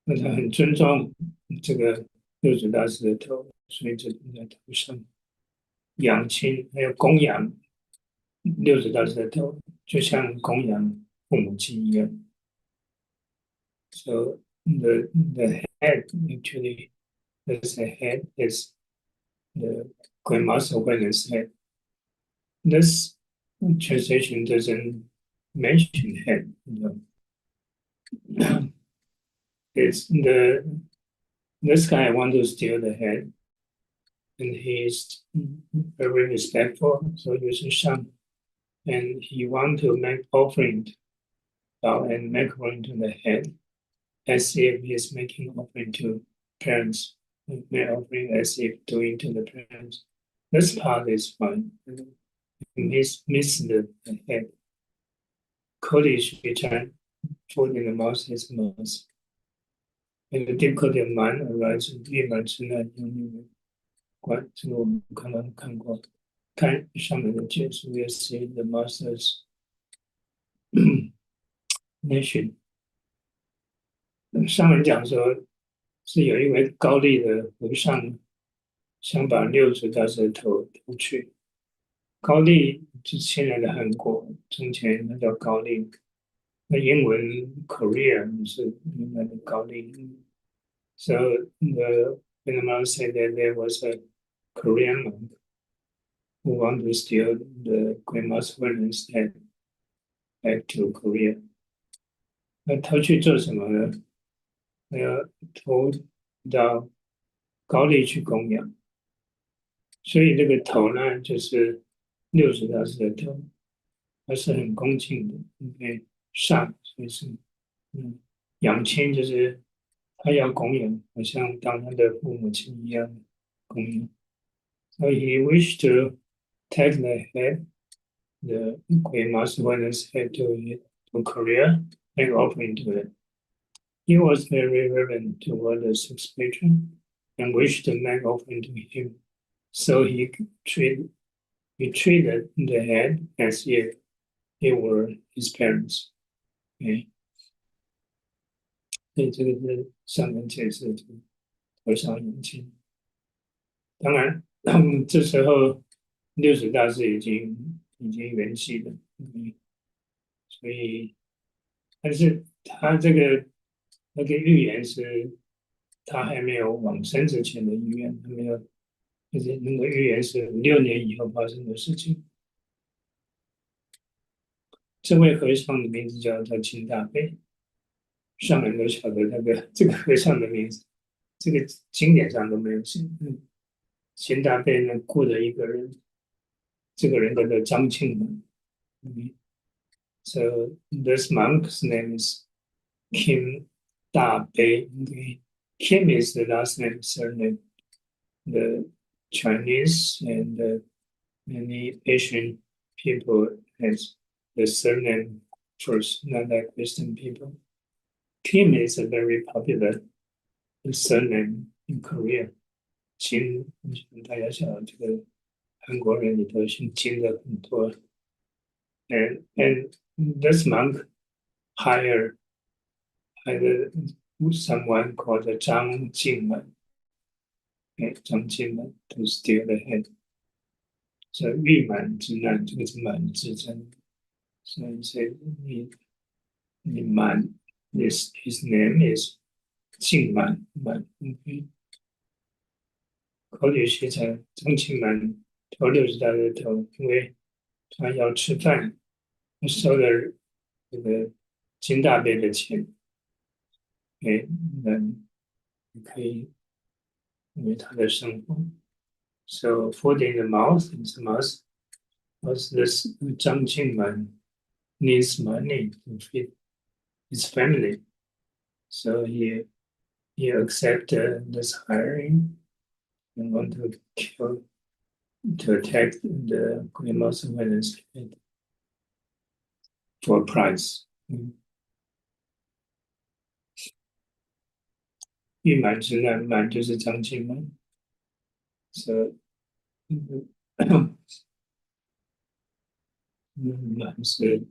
那他很尊重这个六祖大师的头，所以就在头上养亲，还有供养六祖大师的头，就像供养父母亲一样。So the head actually, as a head is the Grandmaster Awareness head. This translation doesn't mention head. It's this guy wants to steal the head, and he's very respectful. So usually some, and he wants to make offering, and make offering to the head, as if he's making offering to parents, make offering as if doing to the parents. This part is fine. Miss the head. Kurdish return, food in the mouth is mouth. And the difficult man arises, 闭门之内拥有关。这个我们刚刚看过，看上面的解释，we see the master's nation。上面讲说，是有一位高丽的和尚想把六祖大师的头偷去。高丽是现在的韩国，从前那叫高丽。那英文 Korea 是原来的高丽。So the Venerable said that there was a Korean monk who wanted to steal the Grandmaster Awareness head back to Korea. 那偷去做什么呢？要投到高丽去供养，所以这个头呢，就是六祖大师的头，他是很恭敬的，因为上，所以是养亲就是他要供养，好像当他的父母亲一样供养。So he wished to take the head, the Grandmaster Awareness head to Korea and offering to it. He was very reverent toward the sixth patron and wished to make offering to him. So he treated the head as if they were his parents. Okay. 所以这个是上面解释的头上养亲。当然，这时候六祖大师已经圆寂了，所以，但是他那个预言是他还没有往生之前的预言，还没有，就是那个预言是6年以后发生的事情。这位和尚的名字叫秦大悲，上人都晓得这个和尚的名字，这个经典上都没有写。秦大悲呢雇了一个人，这个人叫做张庆门。So this monk's name is Kim Da Bei. Okay. Kim is the last name, surname. The Chinese and many Asian people has the surname first, not like Western people. Kim is a very popular surname in Korea. 金，大家晓得这个韩国人里头姓金的很多。And this monk hired someone called Zhang Jingmen, Zhang Jingmen to steal the head. So 欲满之难，这个是满之真。So he said, 你满 his name is 姓满。Okay. 口里学成张庆满投60大的头，因为他要吃饭，他收了这个金大杯的钱，给人可以为他的生活。So food in the mouth is a must. Because this Zhang Qingman needs money to feed his family. So he accepted this hiring and want to attack the Grandmaster Wednesday for a prize. 玉满之难，满就是张庆满。So 满是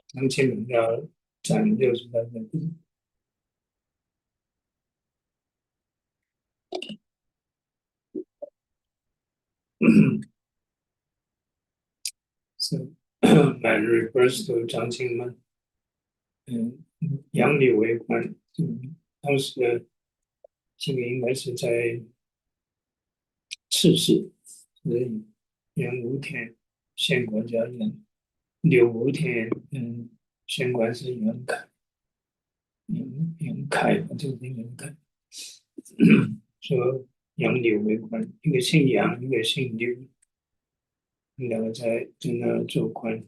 张庆满要斩60万人民。So 满 refers to 张庆满。杨柳为官，当时的姓名应该是在赤市，所以杨无田县官叫杨，柳无田，县官是杨凯，杨凯就是杨凯，说杨柳为官，一个姓杨，一个姓柳，两个在那做官。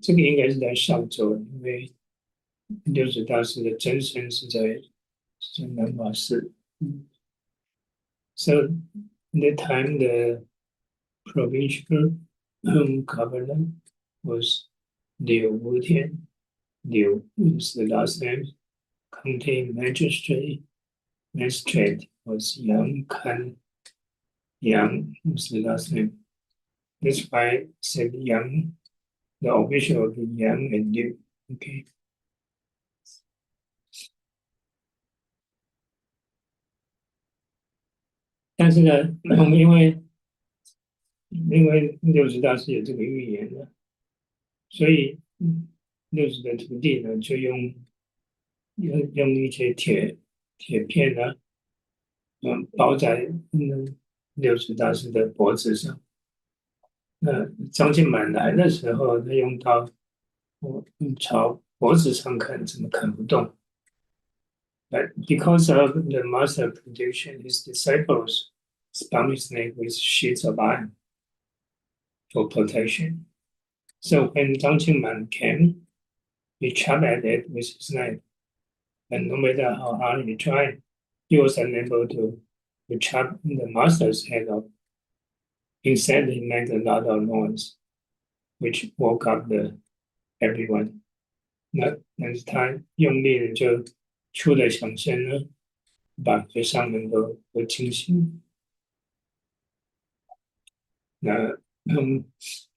这个应该是在上周，因为六祖大师的真身是在南华寺。So the time the provincial governor was Liu Wutian. Liu is the last name. County magistrate was Yang Kan. Yang was the last name. That's why I said Yang. The official of Yang and Liu. Okay. 但是呢，因为六祖大师有这个预言的，所以六祖的徒弟呢就用一些铁片呢，包在六祖大师的脖子上。那张庆满来的时候，他用刀朝脖子上砍，怎么砍不动？But because of the master prediction, his disciples bound his neck with sheets of iron for protection. So when Zhang Qingman came, he chopped at it with his knife. And no matter how hard he tried, he was unable to chop the master's head off. Instead, he made a lot of noise, which woke up everyone. 但是他用力的就出了响声呢，把这上面都惊醒。那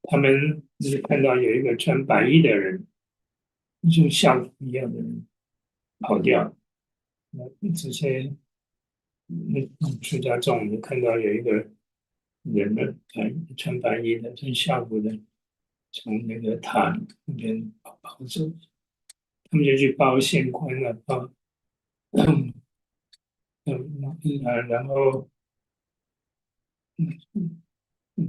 他们就是看到有一个穿白衣的人，就像校服一样的人跑掉。这些出家众就看到有一个人呢，穿白衣的，穿校服的，从那个塔那边跑走。他们就去报县官了，然后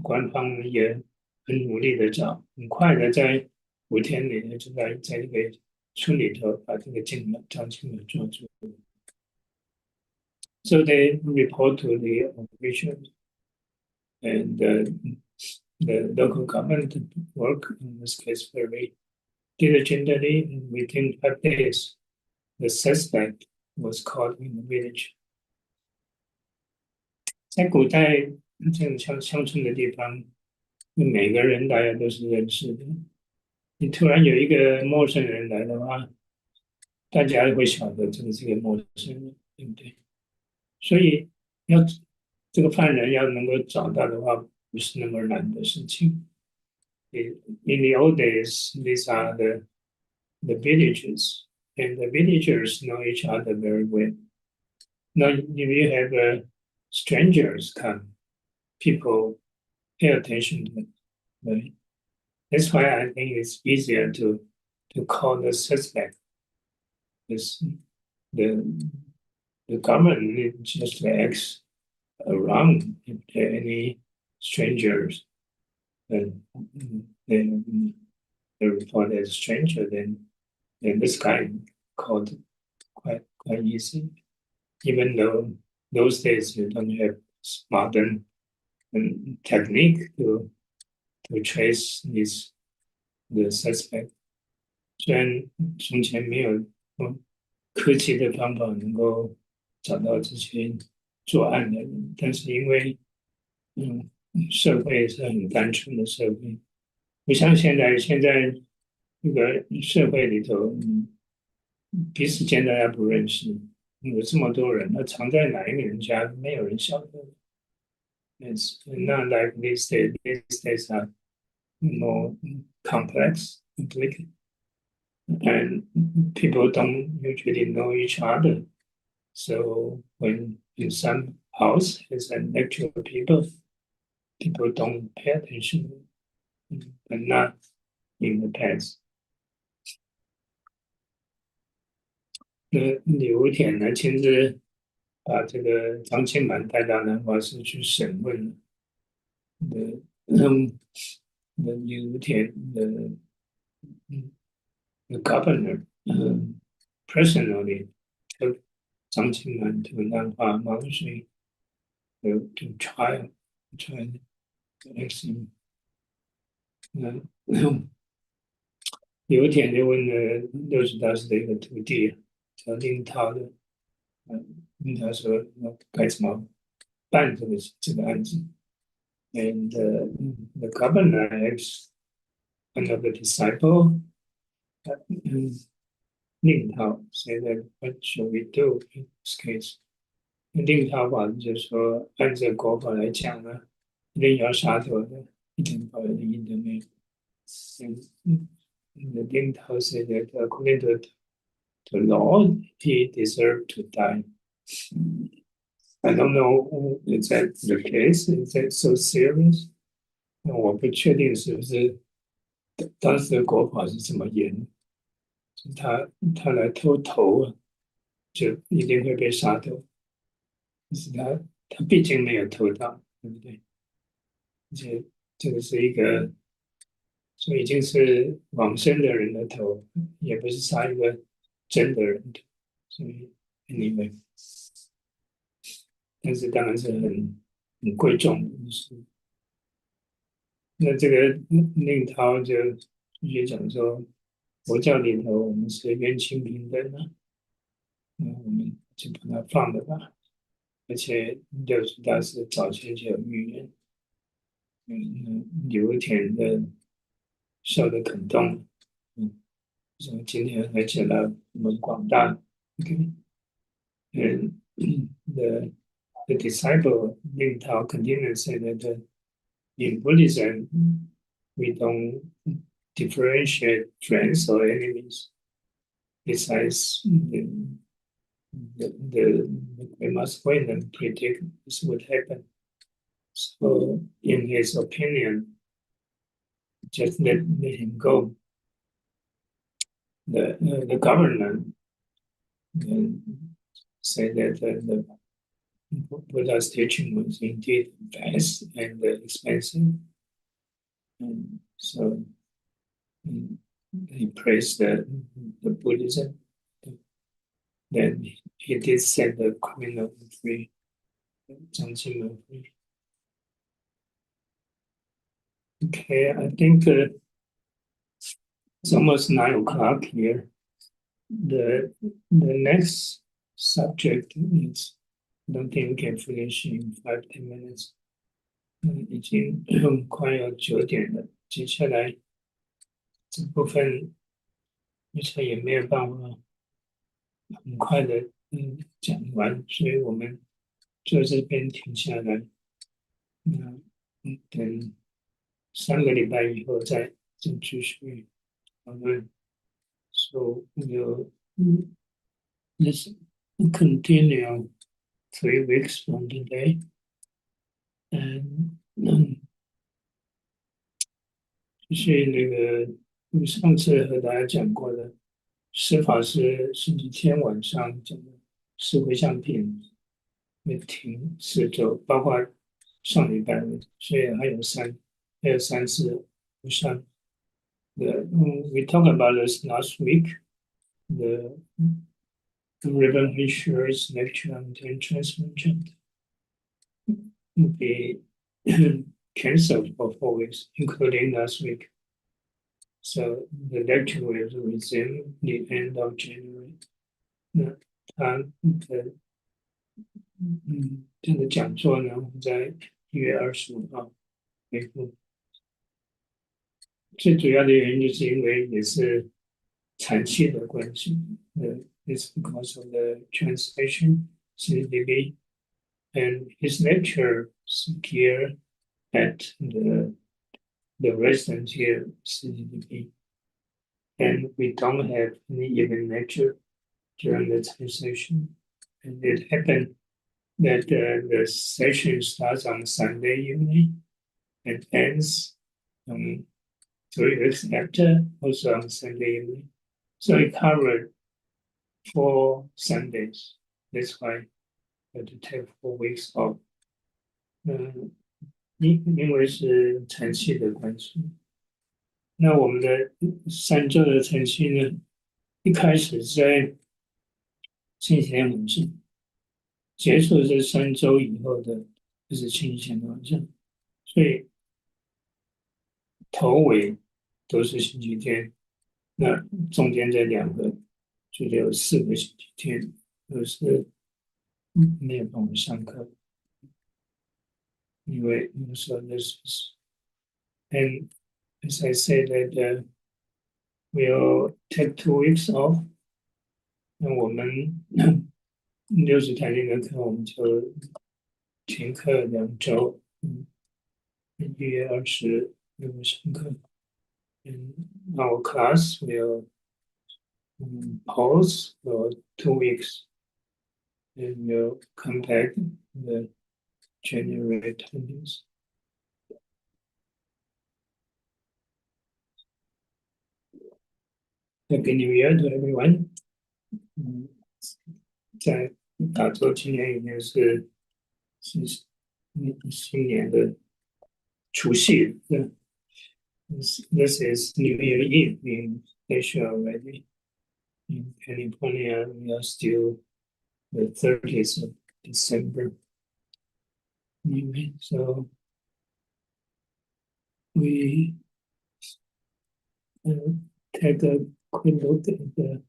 官方也很努力的找，很快的在5天里呢，就在这个村里头把这个张庆满抓住。So they report to the officials, and the local government work in this case very diligently, and within 5 days, the suspect was caught in the village. 在古代这种乡村的地方，每个人大家都是认识的。你突然有一个陌生人来的话，大家会晓得这个是个陌生人，对不对？所以这个犯人要能够找到的话，不是那么难的事情。In the old days, these are the villages, and the villagers know each other very well. Now, if you have strangers come, people pay attention to them. Right? That's why I think it's easier to call the suspect. Because the government just acts around if there are any strangers, then they report as stranger, then this guy called quite easy. Even though those days you don't have modern technique to trace the suspect. 虽然从前没有科技的方法能够找到这些作案的人，但是因为社会是很单纯的社会，不像现在那个社会里头，彼此间大家不认识，有这么多人，那藏在哪一个人家，没有人晓得。It's not like these days. These days are more complex, complicated, and people don't usually know each other. So when in some house there's an actual people don't pay attention, but not in the past. 刘田呢，亲自把这个张庆满带到南华寺去审问的刘田的the governor personally took 张庆满 to Nanhua Monastery to try to ask him. 刘田就问了60大师的一个徒弟叫令涛的，令涛说该怎么办这个案子。And the governor asked one of the disciples, Ling Tao, said that what should we do in this case? 令涛法就说，按照国法来讲呢，一定要杀头的，一点保留的义都没有。The Ling Tao said that according to the law, he deserved to die. I don't know, is that the case? Is that so serious? 我不确定是不是当时的国法是这么严，他来偷头啊，就一定会被杀头。但是他毕竟没有偷到，对不对？而且这个是一个，所以已经是往生的人的头，也不是杀一个真的人头，所以 anyway。但是当然是很贵重的事。那这个令涛就讲说，佛教里头我们是冤亲平等的，那我们就把它放了吧。而且60大师早前就有预言，刘田的受的感动，说今天而且呢，我们广大 ，OK， the disciple Ling Tao continued said that in Buddhism we don't differentiate friends or enemies. Besides, we must wait and predict this would happen. So, in his opinion, just let him go. The governor said that the Buddha's teaching was indeed vast and expensive, and so he praised the Buddhism. Then he did set the criminal free, Zhang Qinmen free. Okay, I think it's almost 9 o'clock here. The next subject is, I don't think we can finish in 5-10 minutes. 已经快要9点了，接下来这部分目前也没有办法很快的讲完，所以我们就这边停下来。等3个礼拜以后再继续讨论。So let's continue 3 weeks from today. And 就是那个上次和大家讲过的，施法是星期天晚上讲的四回向品，会停4周，包括上礼拜，所以还有3次不上。We talked about this last week. The Ribbon Insurance lecture on the transmission will be cancelled for 4 weeks, including last week. So the lecture will resume the end of January. 那他的这个讲座呢，在1月25号恢复。最主要的原因就是因为也是产气的关系。It's because of the translation CDB and his lectures here at the residence here CDB, and we don't have any even lecture during the translation. And it happened that the session starts on Sunday evening and ends on 3 weeks after, also on Sunday evening. So it covered 4 Sundays. That's why I had to take 4 weeks off. 因为是晨曦的关系，那我们的3周的晨曦呢，一开始在星期天晚上，结束这3周以后的，就是星期天晚上，所以头尾都是星期天，那中间这2个就有4个星期天都是没有帮我上课，因为那时候是 and as I said that we'll take 2 weeks off， 那我们60台这个课我们就停课2周1月26上课。And our class will pause for 2 weeks and we'll come back the January 20th. Happy New Year to everyone. 在亚洲今年已经是新年的除夕。This is New Year Eve in Asia already. In California, we are still the 30th of December. Anyway, so we take a quick look at the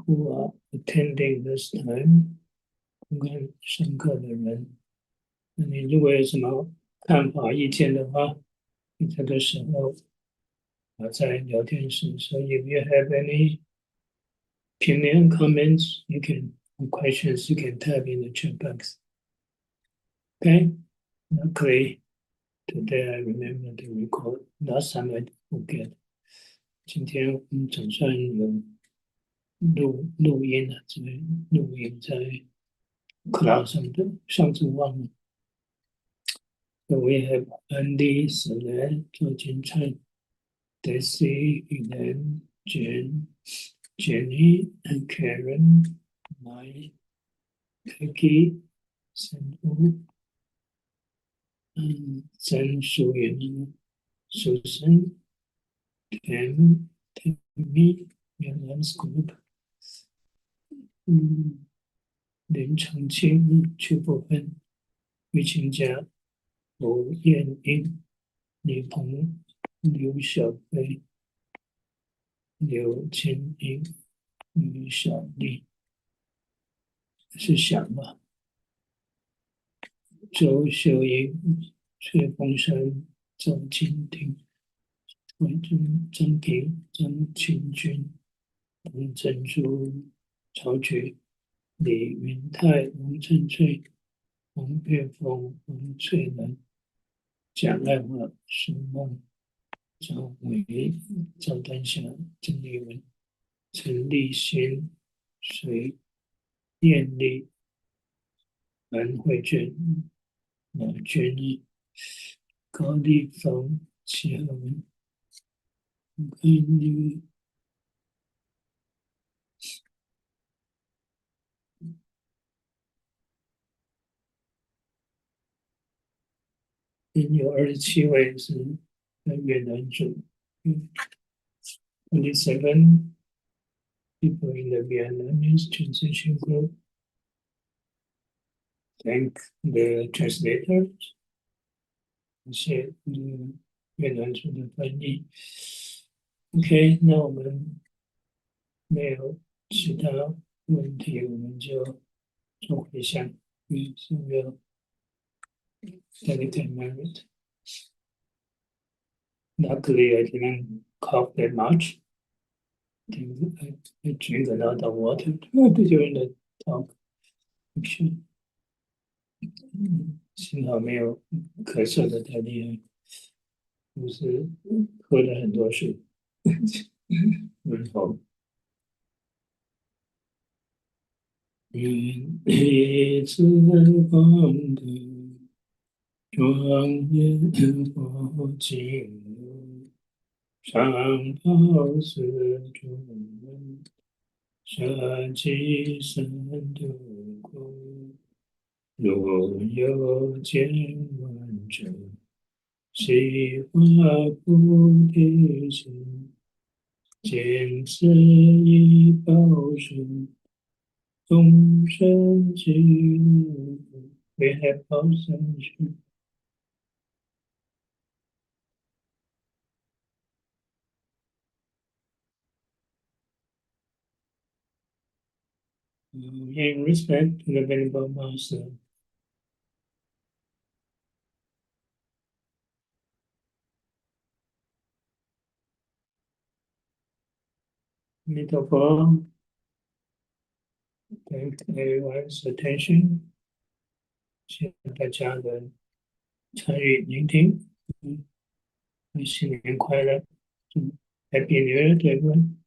who are attending this time. 看看上课的人，那你如果有什么看法、意见的话，你这个时候在聊天室。So if you have any opinion, comments, you can or questions, you can type in the chat box. Okay, luckily today I remember to record. Last time I forget. 今天总算有录音了，这个录音在 Cloud 上的，上次忘了。So we have Andy, Selene, 周金灿 Daisy, Elaine, Jen, Jenny, and Karen, Mai, Kiki, Sandu, 曾淑媛 Susan, Tam, Tammy, Yang's group, 林长青、邱伯芬、于清佳、罗燕英、李鹏、刘小飞、刘千英、于小丽，是想吧？周秀英、崔凤山、赵金婷、张平、张清君、王珍珠、曹菊、李云泰、王振翠、王岳峰、王翠兰、蒋爱华、苏梦、赵伟、赵丹霞、郑丽文、陈立新、隋艳丽、蓝慧娟、马娟义、高丽芳、齐和文。有27位是越南族，27 people in the Vietnamese transition group. Thank the translators. 感谢越南族的翻译。OK，那我们没有其他问题，我们就做回向。是没有 delicate merit. Luckily, I didn't cough that much. I drink a lot of water during the talk. 幸好没有咳嗽的太厉害，不是喝了很多水。好。愿以此功德，庄严佛经，上报四诸门，舍己身度苦。若有见闻者，悉发菩提心，尽此一报身，众生皆为害报身去。In respect to the Venerable Master, 阿弥陀佛 ，Thank everyone's attention， 谢谢大家的参与聆听，新年快乐，Happy New Year to everyone。